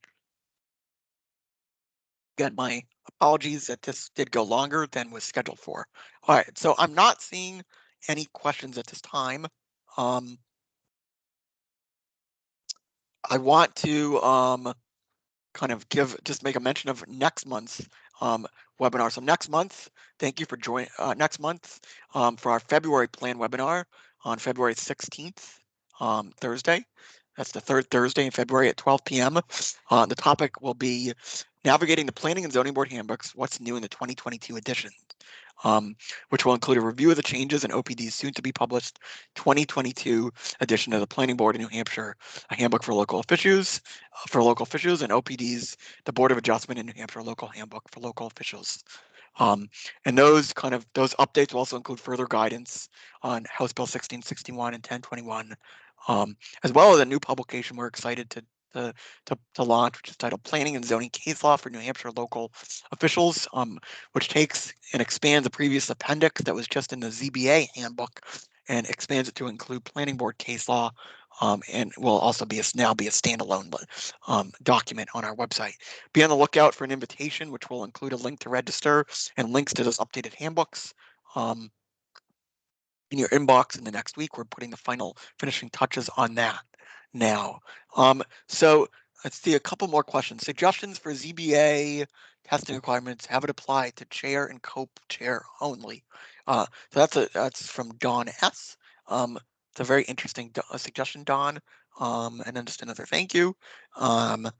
Again, my apologies that this did go longer than was scheduled for. All right, so I'm not seeing any questions at this time. I want to kind of just make a mention of next month's webinar. So next month, thank you for joining. Next month for our February plan webinar on February 16th, Thursday. That's the third Thursday in February at 12 p.m. The topic will be navigating the Planning and Zoning Board handbooks, what's new in the 2022 edition, which will include a review of the changes in OPD's soon to be published 2022 edition of the Planning Board in New Hampshire, a handbook for local officials, and OPD's the Board of Adjustment in New Hampshire local handbook for local officials. And those updates will also include further guidance on House Bill 1661 and 1021, as well as a new publication we're excited to launch, which is titled Planning and Zoning Case Law for New Hampshire Local Officials, which takes and expands a previous appendix that was just in the ZBA handbook and expands it to include planning board case law, and will also now be a standalone document on our website. Be on the lookout for an invitation, which will include a link to register and links to those updated handbooks in your inbox in the next week. We're putting the finishing touches on that now. So let's see a couple more questions. Suggestions for ZBA testing requirements, have it apply to chair and co-chair only. So that's from Don S. It's a very interesting suggestion, Don. And then just another thank you. And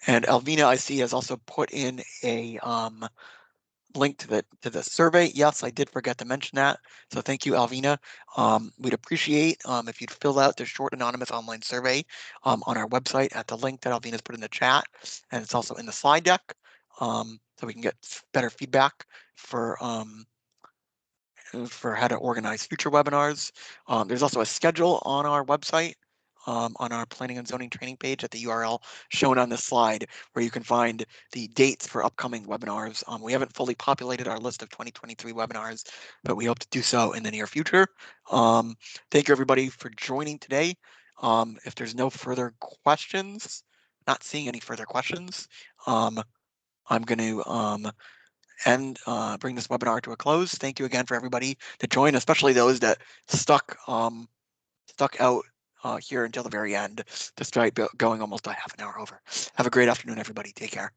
Alvina, I see, has also put in a link to the survey. Yes, I did forget to mention that. So thank you, Alvina. We'd appreciate if you'd fill out the short anonymous online survey on our website at the link that Alvina's put in the chat, and it's also in the slide deck, so we can get better feedback for how to organize future webinars. There's also a schedule on our website, on our planning and zoning training page at the URL shown on this slide, where you can find the dates for upcoming webinars. We haven't fully populated our list of 2023 webinars, but we hope to do so in the near future. Thank you everybody for joining today. If there's no further questions, not seeing any further questions, I'm going to bring this webinar to a close. Thank you again for everybody that joined, especially those that stuck out here until the very end, despite going almost a half an hour over. Have a great afternoon, everybody. Take care.